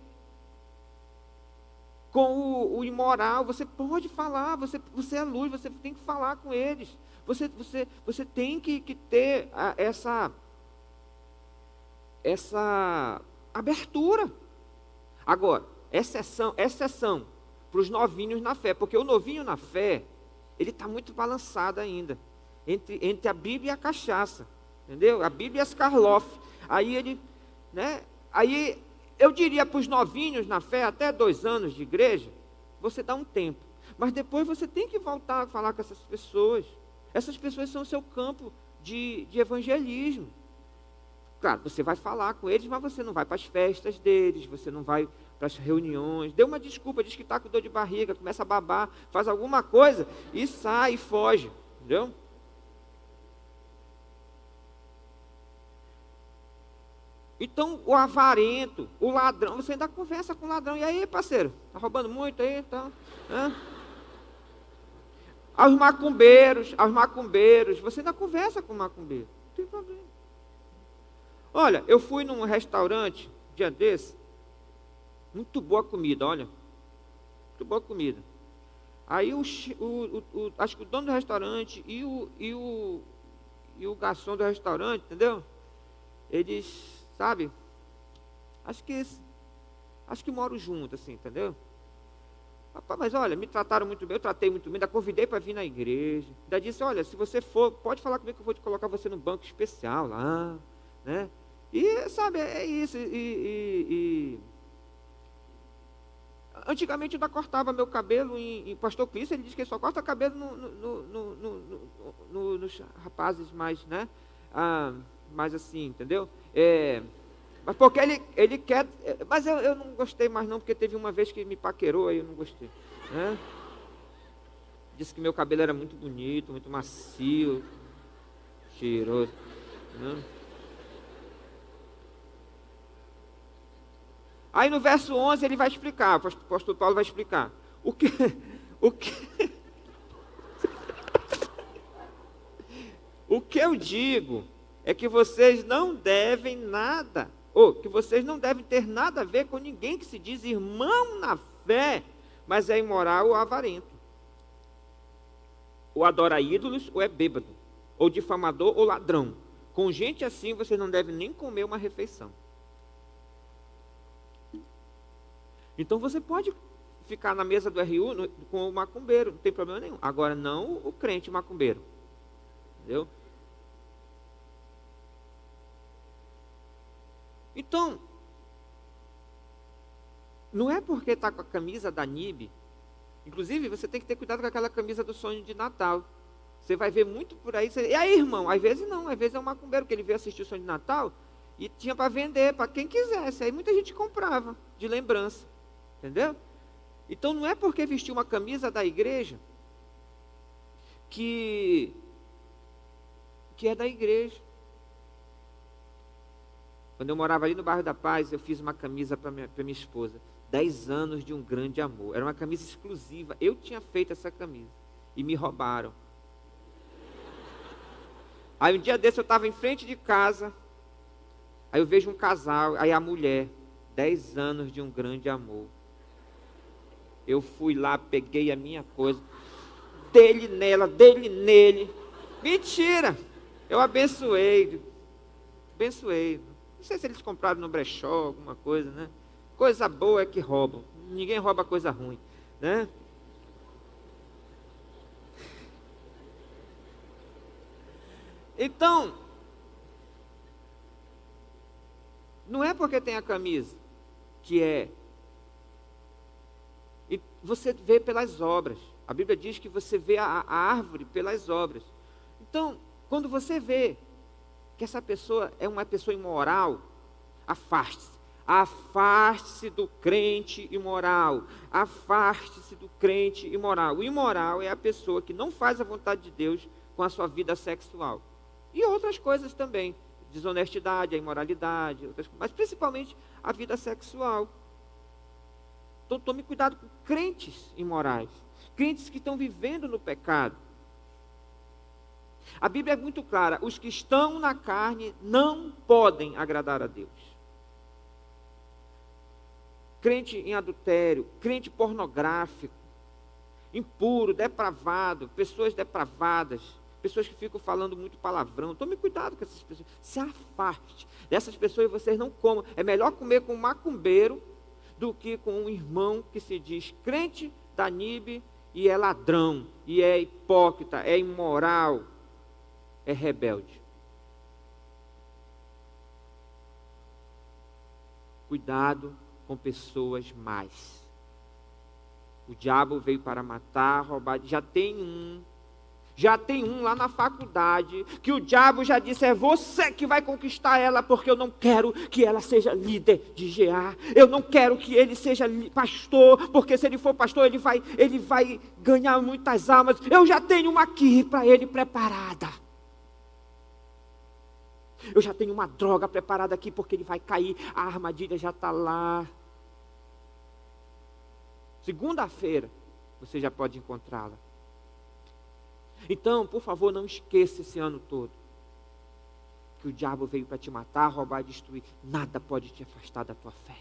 com o imoral, você pode falar, você é luz, você tem que falar com eles. Você tem que ter essa abertura. Agora, exceção para os novinhos na fé, porque o novinho na fé, ele está muito balançado ainda, entre a Bíblia e a cachaça, entendeu? A Bíblia e as Karloff. Aí ele, né? Aí eu diria para os novinhos na fé, até 2 anos de igreja, você dá um tempo, mas depois você tem que voltar a falar com essas pessoas. Essas pessoas são o seu campo de evangelismo. Claro, você vai falar com eles, mas você não vai para as festas deles, você não vai para as reuniões. Dê uma desculpa, diz que está com dor de barriga, começa a babar, faz alguma coisa e sai e foge, entendeu? Então, o avarento, o ladrão, você ainda conversa com o ladrão. E aí, parceiro, está roubando muito aí? Então, aos macumbeiros, você ainda conversa com o macumbeiro. Não tem problema. Olha, eu fui num restaurante, dia desse, muito boa comida, olha. Muito boa comida. Aí, acho que o dono do restaurante e o garçom do restaurante, entendeu? Eles, sabe, acho que moram juntos, assim, entendeu? Rapaz, mas olha, me trataram muito bem, eu tratei muito bem, ainda convidei para vir na igreja. Ainda disse: olha, se você for, pode falar comigo que eu vou te colocar você no banco especial lá, né? E, sabe, é isso. Antigamente eu ainda cortava meu cabelo em Pastor Cristo, ele diz que ele só corta cabelo nos rapazes mais, né? Mais assim, entendeu? Mas porque ele quer... Mas eu não gostei mais não, porque teve uma vez que me paquerou, aí eu não gostei. Né? Disse que meu cabelo era muito bonito, muito macio, cheiroso. Né? Aí no verso 11 ele vai explicar, o apóstolo Paulo vai explicar. O que eu digo é que vocês não devem nada, ou que vocês não devem ter nada a ver com ninguém que se diz irmão na fé, mas é imoral ou avarento, ou adora ídolos, ou é bêbado, ou difamador, ou ladrão. Com gente assim, vocês não devem nem comer uma refeição. Então você pode ficar na mesa do RU com o macumbeiro, não tem problema nenhum. Agora, não o crente macumbeiro. entendeu? Então, não é porque está com a camisa da NIB, inclusive você tem que ter cuidado com aquela camisa do sonho de Natal. Você vai ver muito por aí. E aí, irmão? Às vezes não, às vezes é um macumbeiro que ele veio assistir o sonho de Natal e tinha para vender, para quem quisesse. Aí muita gente comprava, de lembrança. Entendeu? Então não é porque vestiu uma camisa da igreja que é da igreja. Quando eu morava ali no bairro da Paz, eu fiz uma camisa para minha esposa. 10 anos de um grande amor. Era uma camisa exclusiva. Eu tinha feito essa camisa. E me roubaram. Aí um dia desse eu estava em frente de casa. Aí eu vejo um casal. Aí a mulher. 10 anos de um grande amor. Eu fui lá, peguei a minha coisa. Dele nela, dele nele. Mentira! Eu abençoei. Abençoei. Não sei se eles compraram no brechó, alguma coisa, né? Coisa boa é que roubam. Ninguém rouba coisa ruim, né? Então, não é porque tem a camisa que é. E você vê pelas obras. A Bíblia diz que você vê a árvore pelas obras. Então, quando você vê que essa pessoa é uma pessoa imoral, afaste-se. Afaste-se do crente imoral. Afaste-se do crente imoral. O imoral é a pessoa que não faz a vontade de Deus com a sua vida sexual. E outras coisas também. Desonestidade, a imoralidade, outras, mas principalmente a vida sexual. Então tome cuidado com crentes imorais. Crentes que estão vivendo no pecado. A Bíblia é muito clara. Os que estão na carne não podem agradar a Deus. Crente em adultério, crente pornográfico, impuro, depravado, pessoas depravadas, pessoas que ficam falando muito palavrão. Tome cuidado com essas pessoas. Se afaste dessas pessoas e vocês não comam. É melhor comer com um macumbeiro do que com um irmão que se diz crente da NIB e é ladrão, e é hipócrita, é imoral, é rebelde. Cuidado com pessoas más. O diabo veio para matar, roubar. Já tem um lá na faculdade que o diabo já disse: é você que vai conquistar ela, porque eu não quero que ela seja líder de GA. Eu não quero que ele seja pastor, porque se ele for pastor ele vai ganhar muitas almas. Eu já tenho uma aqui para ele preparada. Eu já tenho uma droga preparada aqui, porque ele vai cair. A armadilha já está lá. Segunda-feira você já pode encontrá-la. Então, por favor, não esqueça esse ano todo que o diabo veio para te matar, roubar e destruir. Nada pode te afastar da tua fé.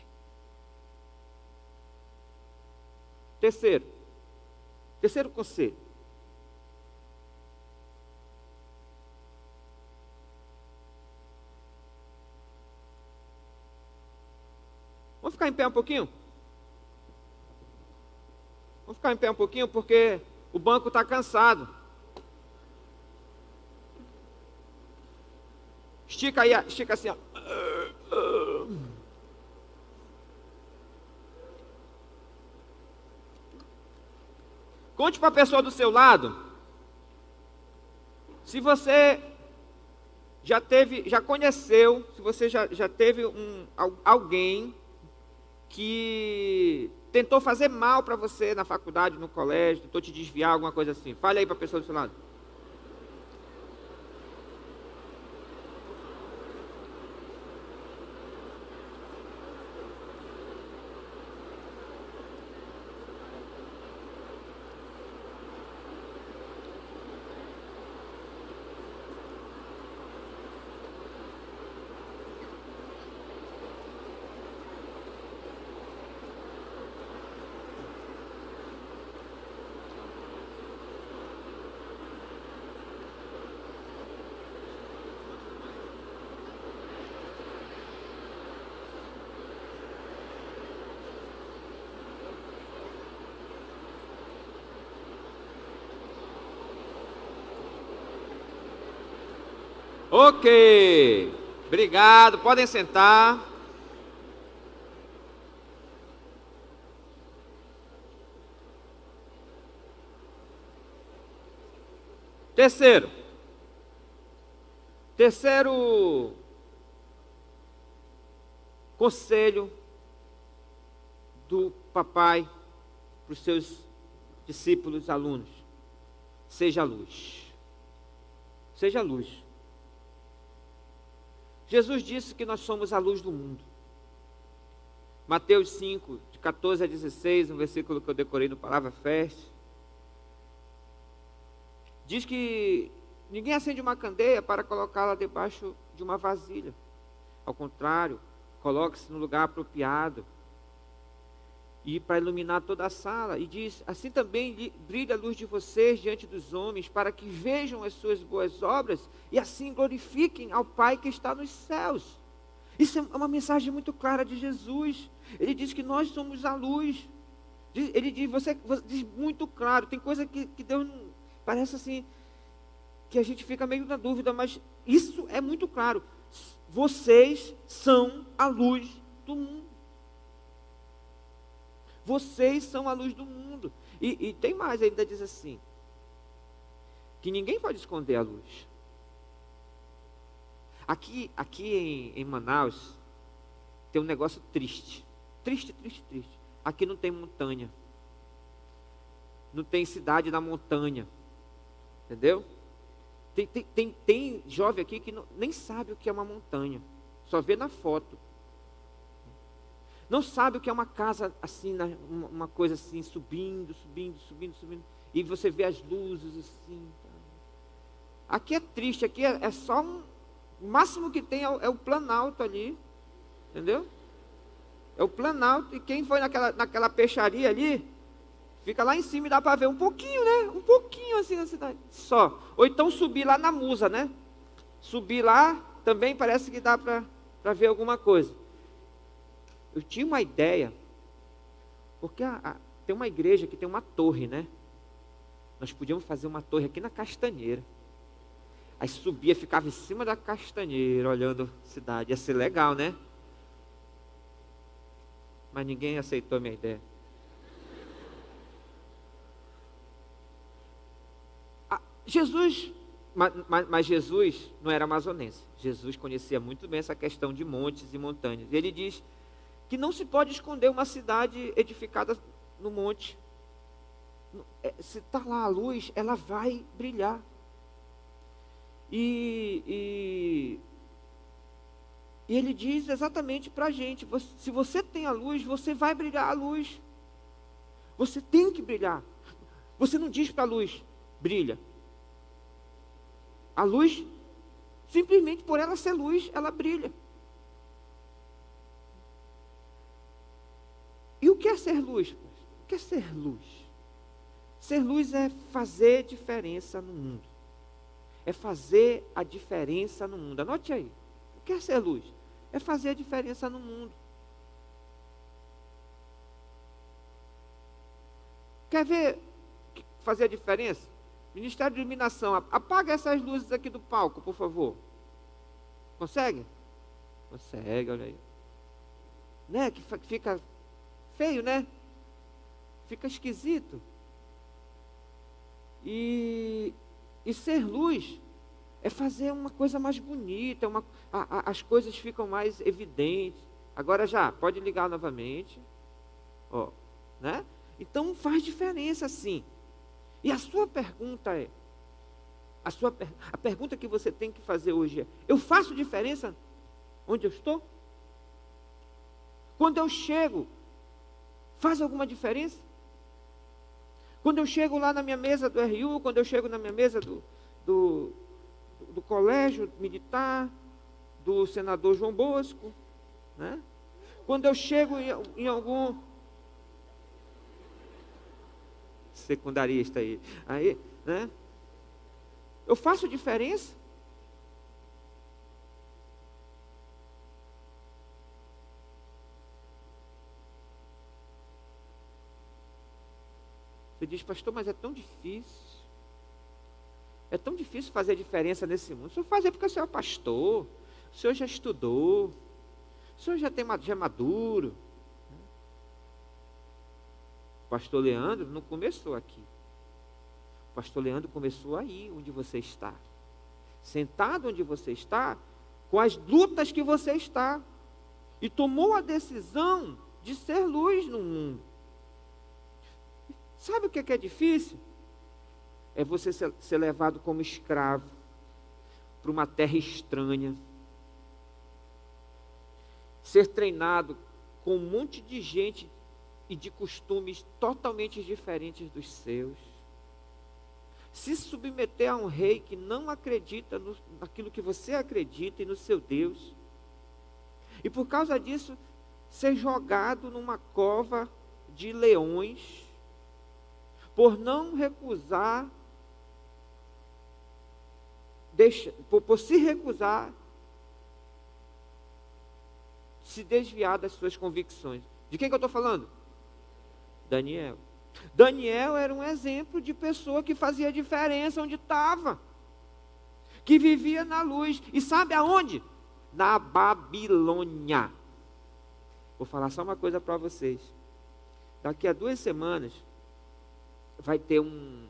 Terceiro conselho. Vamos ficar em pé um pouquinho? Vamos ficar em pé um pouquinho, porque o banco está cansado. Estica aí, estica assim, ó. Conte para a pessoa do seu lado, se você já conheceu, se você já teve alguém que tentou fazer mal para você na faculdade, no colégio, tentou te desviar, alguma coisa assim. Fale aí para a pessoa do seu lado. Ok, obrigado, podem sentar. Terceiro conselho do papai para os seus discípulos, alunos: seja luz. Seja luz. Jesus disse que nós somos a luz do mundo. Mateus 5, de 14 a 16, um versículo que eu decorei no Palavra Fest, diz que ninguém acende uma candeia para colocá-la debaixo de uma vasilha. Ao contrário, coloque-se no lugar apropriado e para iluminar toda a sala. E diz: assim também brilha a luz de vocês diante dos homens, para que vejam as suas boas obras e assim glorifiquem ao Pai que está nos céus. Isso é uma mensagem muito clara de Jesus. Ele diz que nós somos a luz. Ele diz, você diz muito claro. Tem coisa que Deus não, parece assim, que a gente fica meio na dúvida, mas isso é muito claro. Vocês são a luz do mundo. Vocês são a luz do mundo. E tem mais, ainda diz assim, que ninguém pode esconder a luz. Aqui em Manaus tem um negócio triste. Triste. Aqui não tem montanha. Não tem cidade na montanha. Entendeu? Tem jovem aqui que nem sabe o que é uma montanha. Só vê na foto. Não sabe o que é uma casa assim, uma coisa assim, subindo. E você vê as luzes assim. Aqui é triste, aqui é só o máximo que tem é o Planalto ali. Entendeu? É o Planalto. E quem foi naquela peixaria ali, fica lá em cima e dá para ver um pouquinho, né? Um pouquinho assim na cidade. Só. Ou então subir lá na Musa, né? Subir lá também parece que dá para ver alguma coisa. Eu tinha uma ideia, porque tem uma igreja que tem uma torre, né? Nós podíamos fazer uma torre aqui na Castanheira. Aí subia, ficava em cima da Castanheira, olhando a cidade. Ia ser legal, né? Mas ninguém aceitou a minha ideia. Jesus, mas Jesus não era amazonense. Jesus conhecia muito bem essa questão de montes e montanhas. Ele diz que não se pode esconder uma cidade edificada no monte. Se está lá a luz, ela vai brilhar. E ele diz exatamente para a gente: se você tem a luz, você vai brilhar a luz. Você tem que brilhar. Você não diz para a luz: brilha. A luz, simplesmente por ela ser luz, ela brilha. E o que é ser luz? O que é ser luz? Ser luz é fazer diferença no mundo. É fazer a diferença no mundo. Anote aí. O que é ser luz? É fazer a diferença no mundo. Quer ver fazer a diferença? Ministério de Iluminação, apaga essas luzes aqui do palco, por favor. Consegue? Consegue, olha aí. Né? Que fica feio, né? Fica esquisito. E ser luz é fazer uma coisa mais bonita, as coisas ficam mais evidentes. Agora já, pode ligar novamente. Ó, né? Então faz diferença sim. E a sua pergunta é, a pergunta que você tem que fazer hoje é: eu faço diferença onde eu estou? Quando eu chego, faz alguma diferença? Quando eu chego lá na minha mesa do RU, quando eu chego na minha mesa do colégio militar, do senador João Bosco, né? Quando eu chego em algum secundarista aí, né? Eu faço diferença? Você diz: pastor, mas é tão difícil. É tão difícil fazer diferença nesse mundo. O senhor fazer porque o senhor é pastor, o senhor já estudou, o senhor já é maduro. O pastor Leandro não começou aqui. O pastor Leandro começou aí, onde você está. Sentado onde você está, com as lutas que você está. E tomou a decisão de ser luz no mundo. Sabe o que é difícil? É você ser levado como escravo para uma terra estranha. Ser treinado com um monte de gente e de costumes totalmente diferentes dos seus. Se submeter a um rei que não acredita naquilo que você acredita e no seu Deus. E por causa disso, ser jogado numa cova de leões, por não recusar, por se recusar, se desviar das suas convicções. De quem que eu estou falando? Daniel. Daniel era um exemplo de pessoa que fazia diferença onde estava, que vivia na luz. E sabe aonde? Na Babilônia. Vou falar só uma coisa para vocês. Daqui a 2 semanas vai ter um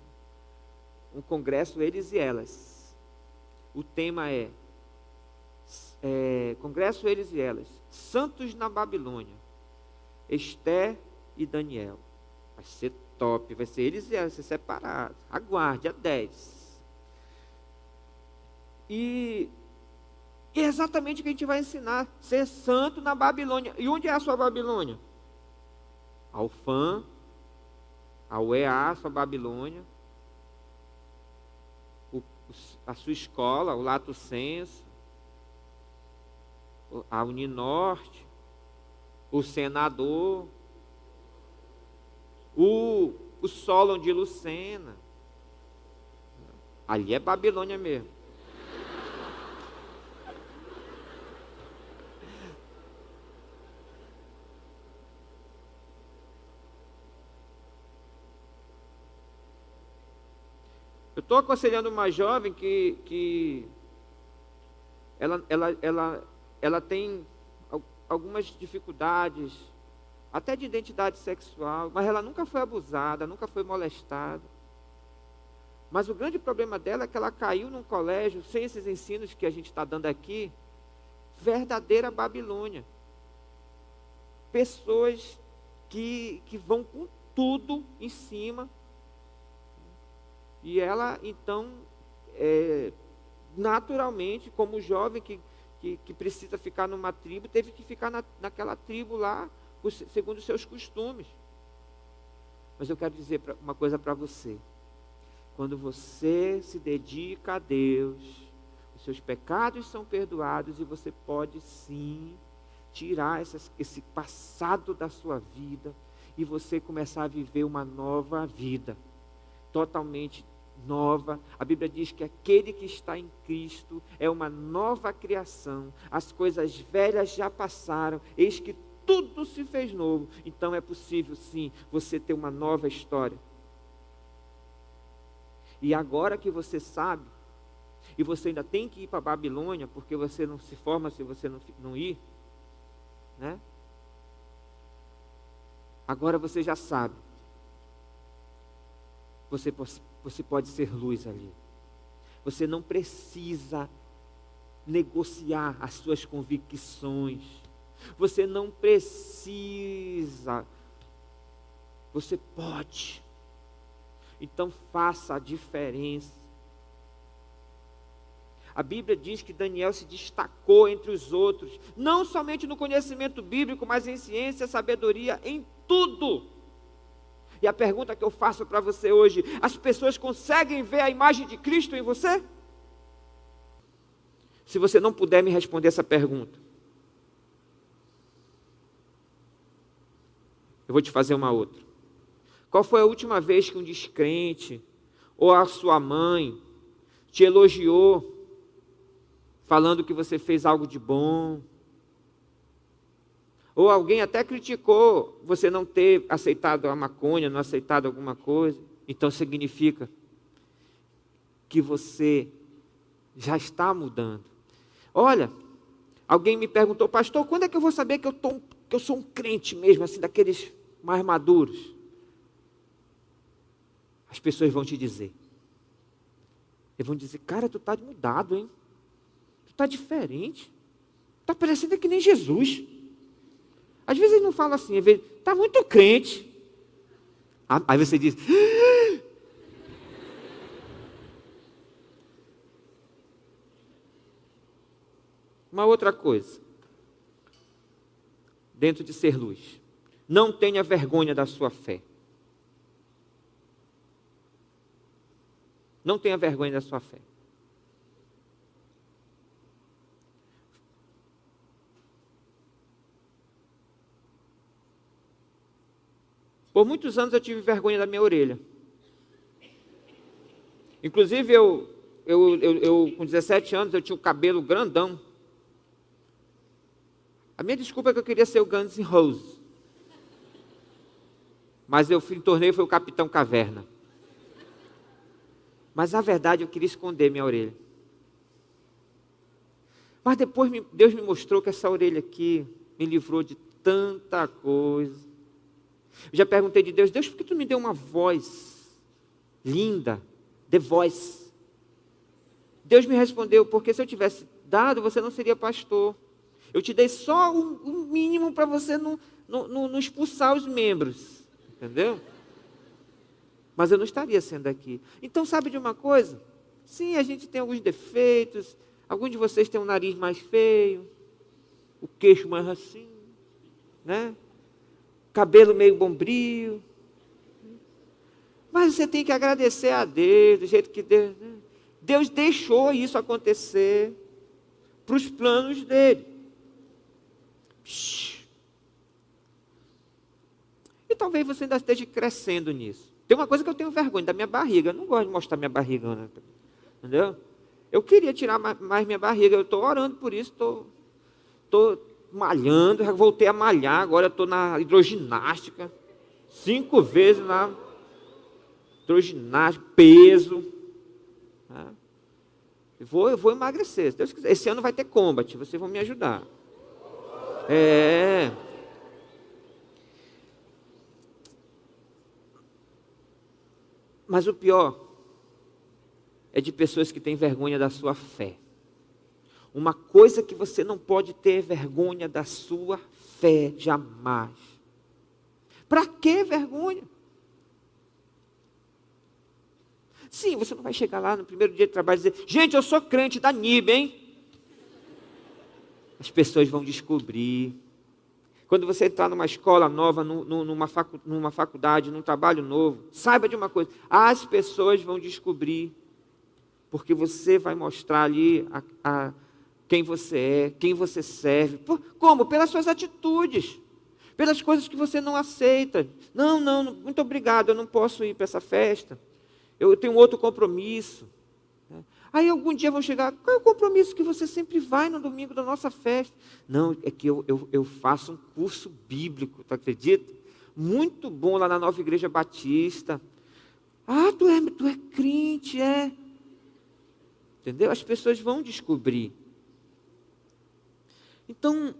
congresso, eles e elas. O tema é Congresso Eles e Elas, Santos na Babilônia, Esther e Daniel. Vai ser top, vai ser eles e elas, ser separados. Aguarde, dia 10. E é exatamente o que a gente vai ensinar, ser santo na Babilônia. E onde é a sua Babilônia? Alfã, a UEA, sua Babilônia, a sua escola, o Lato Senso, a Uninorte, o senador, o Solon de Lucena. Ali é Babilônia mesmo. Eu estou aconselhando uma jovem que ela tem algumas dificuldades, até de identidade sexual, mas ela nunca foi abusada, nunca foi molestada. Mas o grande problema dela é que ela caiu num colégio, sem esses ensinos que a gente está dando aqui, verdadeira Babilônia. Pessoas que vão com tudo em cima. E ela, então, naturalmente, como jovem que precisa ficar numa tribo, teve que ficar naquela tribo lá, segundo os seus costumes. Mas eu quero dizer uma coisa para você. Quando você se dedica a Deus, os seus pecados são perdoados e você pode sim tirar esse passado da sua vida e você começar a viver uma nova vida, totalmente nova. A Bíblia diz que aquele que está em Cristo é uma nova criação. As coisas velhas já passaram, eis que tudo se fez novo. Então é possível sim você ter uma nova história. E agora que você sabe, e você ainda tem que ir para a Babilônia, porque você não se forma se você não ir, né? Agora você já sabe. Você pode ser luz ali. Você não precisa negociar as suas convicções. Você não precisa. Você pode. Então faça a diferença. A Bíblia diz que Daniel se destacou entre os outros, não somente no conhecimento bíblico, mas em ciência, sabedoria, em tudo. E a pergunta que eu faço para você hoje: as pessoas conseguem ver a imagem de Cristo em você? Se você não puder me responder essa pergunta, eu vou te fazer uma outra. Qual foi a última vez que um descrente, ou a sua mãe, te elogiou, falando que você fez algo de bom? Ou alguém até criticou você não ter aceitado a maconha, não aceitado alguma coisa? Então significa que você já está mudando. Olha, alguém me perguntou, pastor, quando é que eu vou saber que eu sou um crente mesmo, assim, daqueles mais maduros? As pessoas vão te dizer. Eles vão dizer, cara, tu está mudado, hein? Tu está diferente. Está parecendo que nem Jesus. Às vezes eles não falam assim, às vezes, está muito crente. Aí você diz... Uma outra coisa, dentro de ser luz, não tenha vergonha da sua fé. Não tenha vergonha da sua fé. Por muitos anos eu tive vergonha da minha orelha. Inclusive eu com 17 anos eu tinha o cabelo grandão. A minha desculpa é que eu queria ser o Guns N' Roses. Mas eu fui em torneio, foi o Capitão Caverna. Mas na verdade eu queria esconder minha orelha. Mas depois Deus me mostrou que essa orelha aqui me livrou de tanta coisa. Eu já perguntei de Deus, por que tu me deu uma voz linda? The Voice. Deus me respondeu, porque se eu tivesse dado, você não seria pastor. Eu te dei só o mínimo para você não expulsar os membros. Entendeu? Mas eu não estaria sendo aqui. Então, sabe de uma coisa? Sim, a gente tem alguns defeitos. Alguns de vocês têm um nariz mais feio. O queixo mais assim. Né? Cabelo meio bombril. Mas você tem que agradecer a Deus, do jeito que Deus... Né? Deus deixou isso acontecer para os planos dele. E talvez você ainda esteja crescendo nisso. Tem uma coisa que eu tenho vergonha, da minha barriga. Eu não gosto de mostrar minha barriga, né? Entendeu? Eu queria tirar mais minha barriga. Eu estou orando por isso, estou malhando, já voltei a malhar, agora estou na hidroginástica. 5 vezes na hidroginástica, peso. Né? Eu vou emagrecer, se Deus quiser. Esse ano vai ter combat, vocês vão me ajudar. Mas o pior é de pessoas que têm vergonha da sua fé. Uma coisa que você não pode ter vergonha da sua fé, jamais. Para que vergonha? Sim, você não vai chegar lá no primeiro dia de trabalho e dizer, gente, eu sou crente da NIB, hein? As pessoas vão descobrir. Quando você entrar numa escola nova, numa faculdade, num trabalho novo, saiba de uma coisa, as pessoas vão descobrir, porque você vai mostrar ali quem você é, quem você serve. Como? Pelas suas atitudes, pelas coisas que você não aceita. Não, muito obrigado, eu não posso ir para essa festa, eu tenho outro compromisso. Aí algum dia vão chegar, qual é o compromisso que você sempre vai no domingo da nossa festa? Não, é que eu faço um curso bíblico, tu acredita? Muito bom lá na Nova Igreja Batista. Ah, tu é crente, é. Entendeu? As pessoas vão descobrir. Então,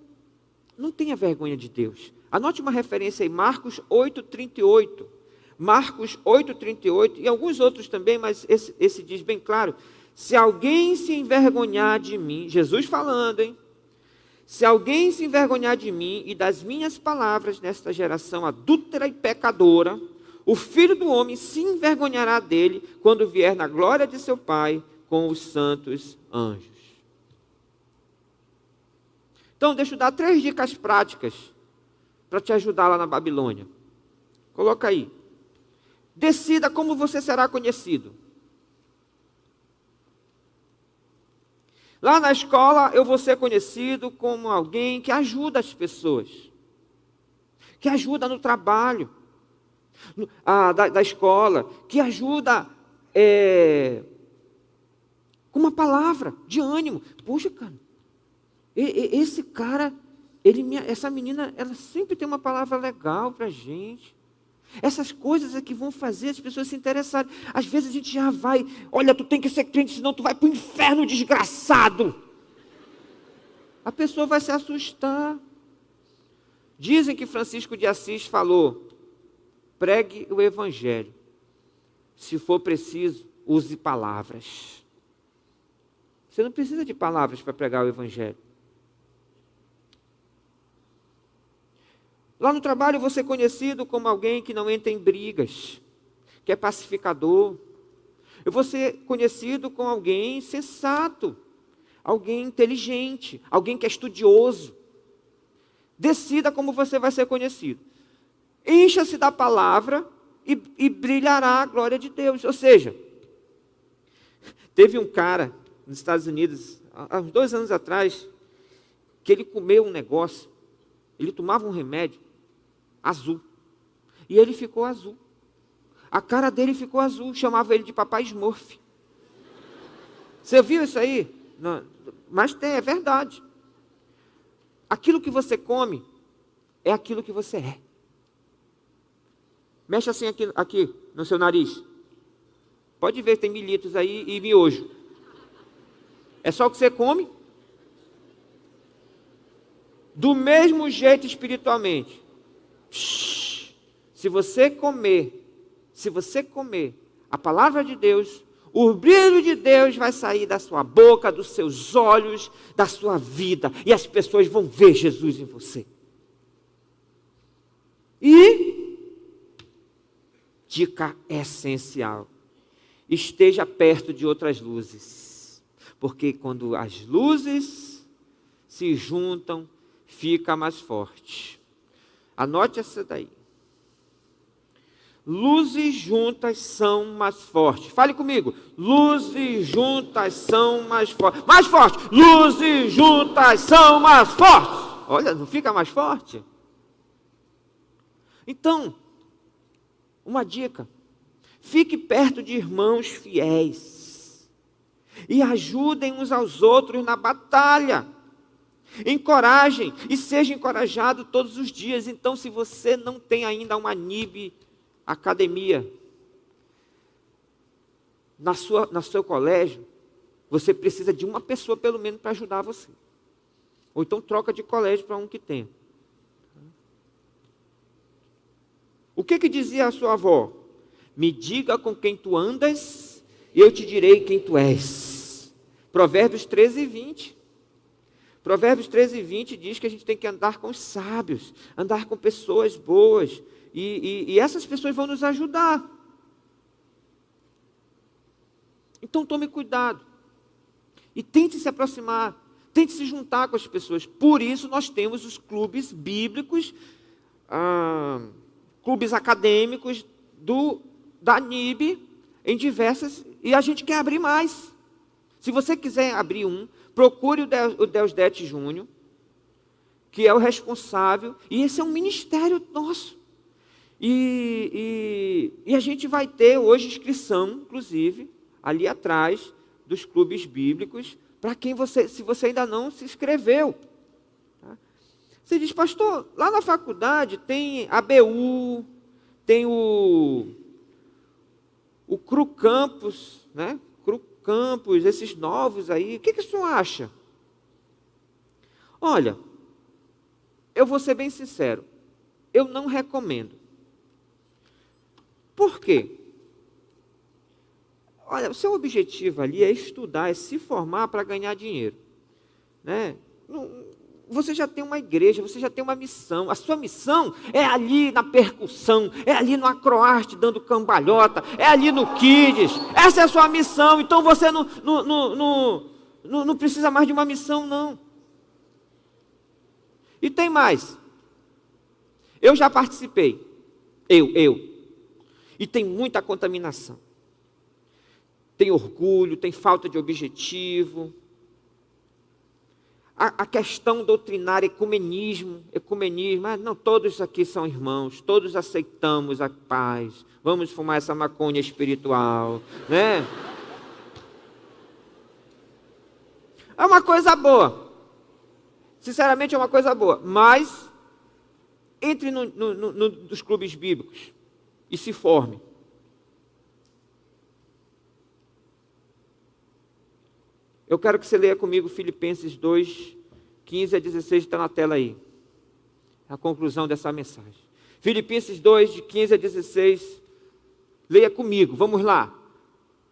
não tenha vergonha de Deus. Anote uma referência aí, Marcos 8,38. Marcos 8,38 e alguns outros também, mas esse diz bem claro. Se alguém se envergonhar de mim, Jesus falando, hein? Se alguém se envergonhar de mim e das minhas palavras nesta geração adúltera e pecadora, o Filho do Homem se envergonhará dele quando vier na glória de seu Pai com os santos anjos. Então, deixa eu dar 3 dicas práticas para te ajudar lá na Babilônia. Coloca aí. Decida como você será conhecido. Lá na escola, eu vou ser conhecido como alguém que ajuda as pessoas, que ajuda no trabalho da escola, que ajuda com uma palavra de ânimo. Poxa, cara, esse cara, essa menina, ela sempre tem uma palavra legal para a gente. Essas coisas é que vão fazer as pessoas se interessarem. Às vezes a gente já vai, olha, tu tem que ser crente, senão tu vai para o inferno, desgraçado. A pessoa vai se assustar. Dizem que Francisco de Assis falou, pregue o evangelho. Se for preciso, use palavras. Você não precisa de palavras para pregar o evangelho. Lá no trabalho, você é conhecido como alguém que não entra em brigas, que é pacificador. Eu vou ser conhecido como alguém sensato, alguém inteligente, alguém que é estudioso. Decida como você vai ser conhecido. Encha-se da palavra e brilhará a glória de Deus. Ou seja, teve um cara nos Estados Unidos, há uns 2 anos atrás, que ele comeu um negócio, ele tomava um remédio azul, e ele ficou azul. A cara dele ficou azul, chamava ele de Papai Smurf. Você viu isso aí? Não, mas é verdade. Aquilo que você come é aquilo que você é. Mexe assim aqui no seu nariz. Pode ver, tem militos aí e miojo. É só o que você come. Do mesmo jeito espiritualmente. Se você comer a palavra de Deus, o brilho de Deus vai sair da sua boca, dos seus olhos, da sua vida. E as pessoas vão ver Jesus em você. E, dica essencial, esteja perto de outras luzes. Porque quando as luzes se juntam, fica mais forte. Anote essa daí. Luzes juntas são mais fortes. Fale comigo. Luzes juntas são mais fortes. Mais forte. Luzes juntas são mais fortes. Olha, não fica mais forte? Então, uma dica. Fique perto de irmãos fiéis. E ajudem uns aos outros na batalha. Encorajem e seja encorajado todos os dias. Então, se você não tem ainda uma NIB academia no seu colégio, você precisa de uma pessoa pelo menos para ajudar você. Ou então troca de colégio para um que tem. O que dizia a sua avó? Me diga com quem tu andas e eu te direi quem tu és. Provérbios 13:20. Provérbios 13:20 diz que a gente tem que andar com os sábios, andar com pessoas boas, e essas pessoas vão nos ajudar. Então tome cuidado, e tente se aproximar, tente se juntar com as pessoas. Por isso nós temos os clubes bíblicos, clubes acadêmicos da NIB, em diversas, e a gente quer abrir mais. Se você quiser abrir um, procure o Deusdete Júnior, que é o responsável, e esse é um ministério nosso. E a gente vai ter hoje inscrição, inclusive, ali atrás dos clubes bíblicos, para quem se você ainda não se inscreveu. Tá? Você diz, pastor, lá na faculdade tem a BU, tem o Cru Campus, né? Campos, esses novos aí, o que o senhor acha? Olha, eu vou ser bem sincero, eu não recomendo. Por quê? Olha, o seu objetivo ali é estudar, é se formar para ganhar dinheiro, né? Você já tem uma igreja, você já tem uma missão. A sua missão é ali na percussão, é ali no acroarte dando cambalhota, é ali no Kids. Essa é a sua missão. Então você não precisa mais de uma missão, não. E tem mais. Eu já participei. E tem muita contaminação. Tem orgulho, tem falta de objetivo. A questão doutrinária, ecumenismo, não, todos aqui são irmãos, todos aceitamos a paz, vamos fumar essa maconha espiritual, né? É uma coisa boa, sinceramente é uma coisa boa, mas entre nos clubes bíblicos, e se forme. Eu quero que você leia comigo Filipenses 2, 15 a 16, está na tela aí. É a conclusão dessa mensagem. Filipenses 2, de 15 a 16, leia comigo, vamos lá.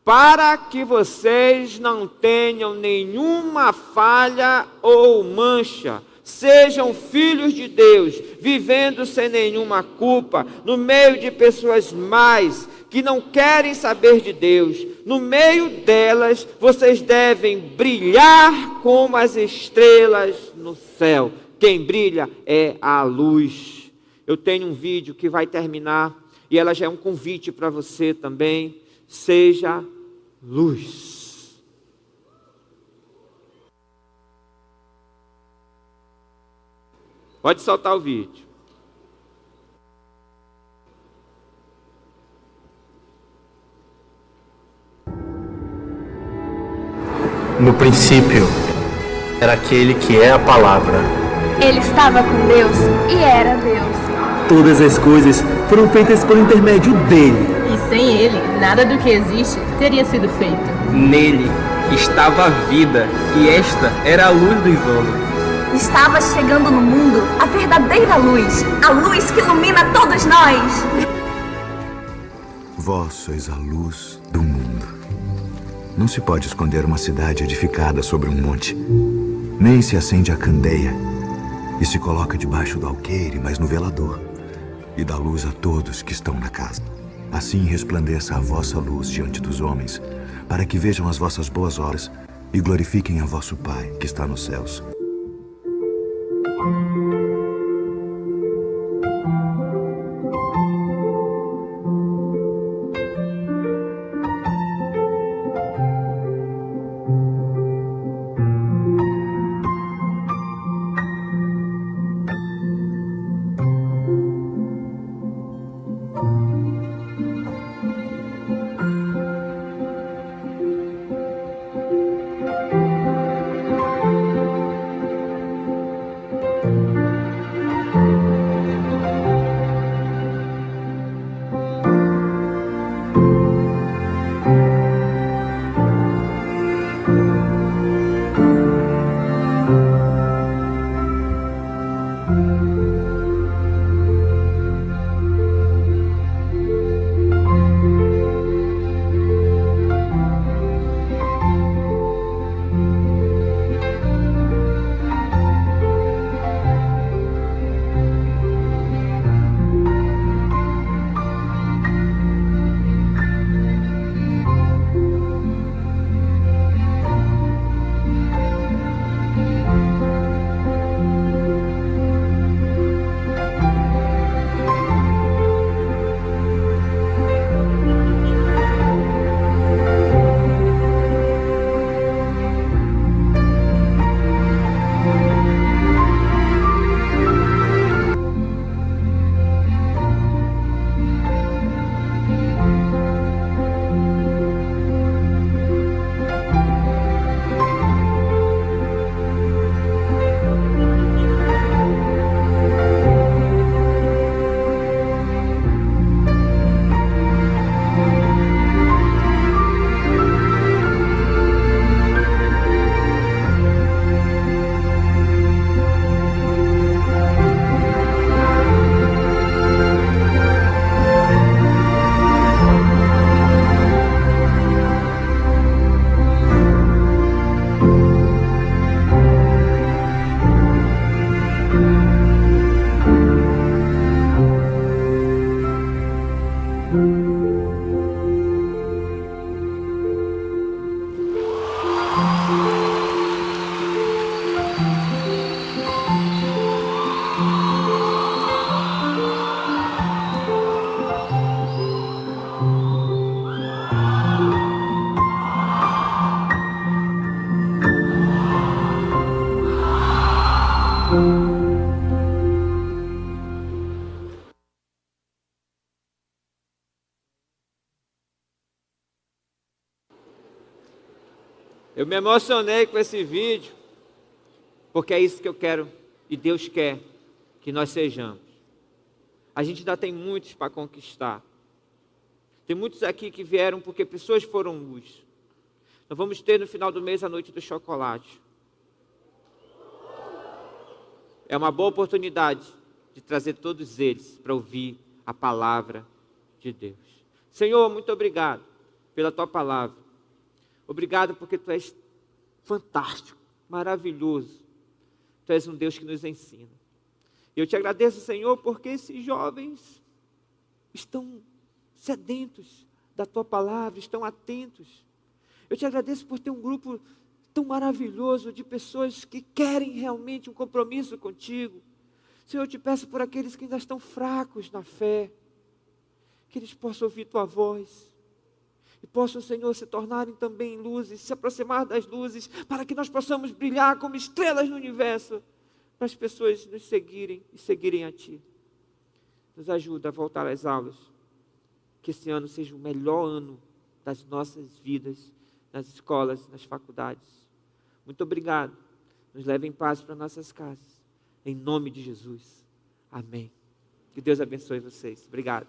Para que vocês não tenham nenhuma falha ou mancha, sejam filhos de Deus, vivendo sem nenhuma culpa, no meio de pessoas más, que não querem saber de Deus. No meio delas, vocês devem brilhar como as estrelas no céu. Quem brilha é a luz. Eu tenho um vídeo que vai terminar, e ela já é um convite para você também. Seja luz. Pode soltar o vídeo. No princípio, era aquele que é a palavra. Ele estava com Deus e era Deus. Todas as coisas foram feitas por intermédio dele. E sem ele, nada do que existe teria sido feito. Nele estava a vida, e esta era a luz dos homens. Estava chegando no mundo a verdadeira luz, a luz que ilumina todos nós. Vós sois a luz do mundo. Não se pode esconder uma cidade edificada sobre um monte. Nem se acende a candeia e se coloca debaixo do alqueire, mas no velador, e dá luz a todos que estão na casa. Assim resplandeça a vossa luz diante dos homens, para que vejam as vossas boas obras e glorifiquem a vosso Pai que está nos céus. Eu me emocionei com esse vídeo, porque é isso que eu quero e Deus quer que nós sejamos. A gente ainda tem muitos para conquistar. Tem muitos aqui que vieram porque pessoas foram luz. Nós vamos ter no final do mês a noite do chocolate. É uma boa oportunidade de trazer todos eles para ouvir a palavra de Deus. Senhor, muito obrigado pela tua palavra. Obrigado porque tu és fantástico, maravilhoso. Tu és um Deus que nos ensina. E eu te agradeço, Senhor, porque esses jovens estão sedentos da tua palavra, estão atentos. Eu te agradeço por ter um grupo tão maravilhoso de pessoas que querem realmente um compromisso contigo. Senhor, eu te peço por aqueles que ainda estão fracos na fé, que eles possam ouvir tua voz e possam, Senhor, se tornarem também luzes, se aproximar das luzes, para que nós possamos brilhar como estrelas no universo, para as pessoas nos seguirem e seguirem a Ti. Nos ajuda a voltar às aulas, que esse ano seja o melhor ano das nossas vidas, nas escolas, nas faculdades. Muito obrigado. Nos leve em paz para nossas casas. Em nome de Jesus. Amém. Que Deus abençoe vocês. Obrigado.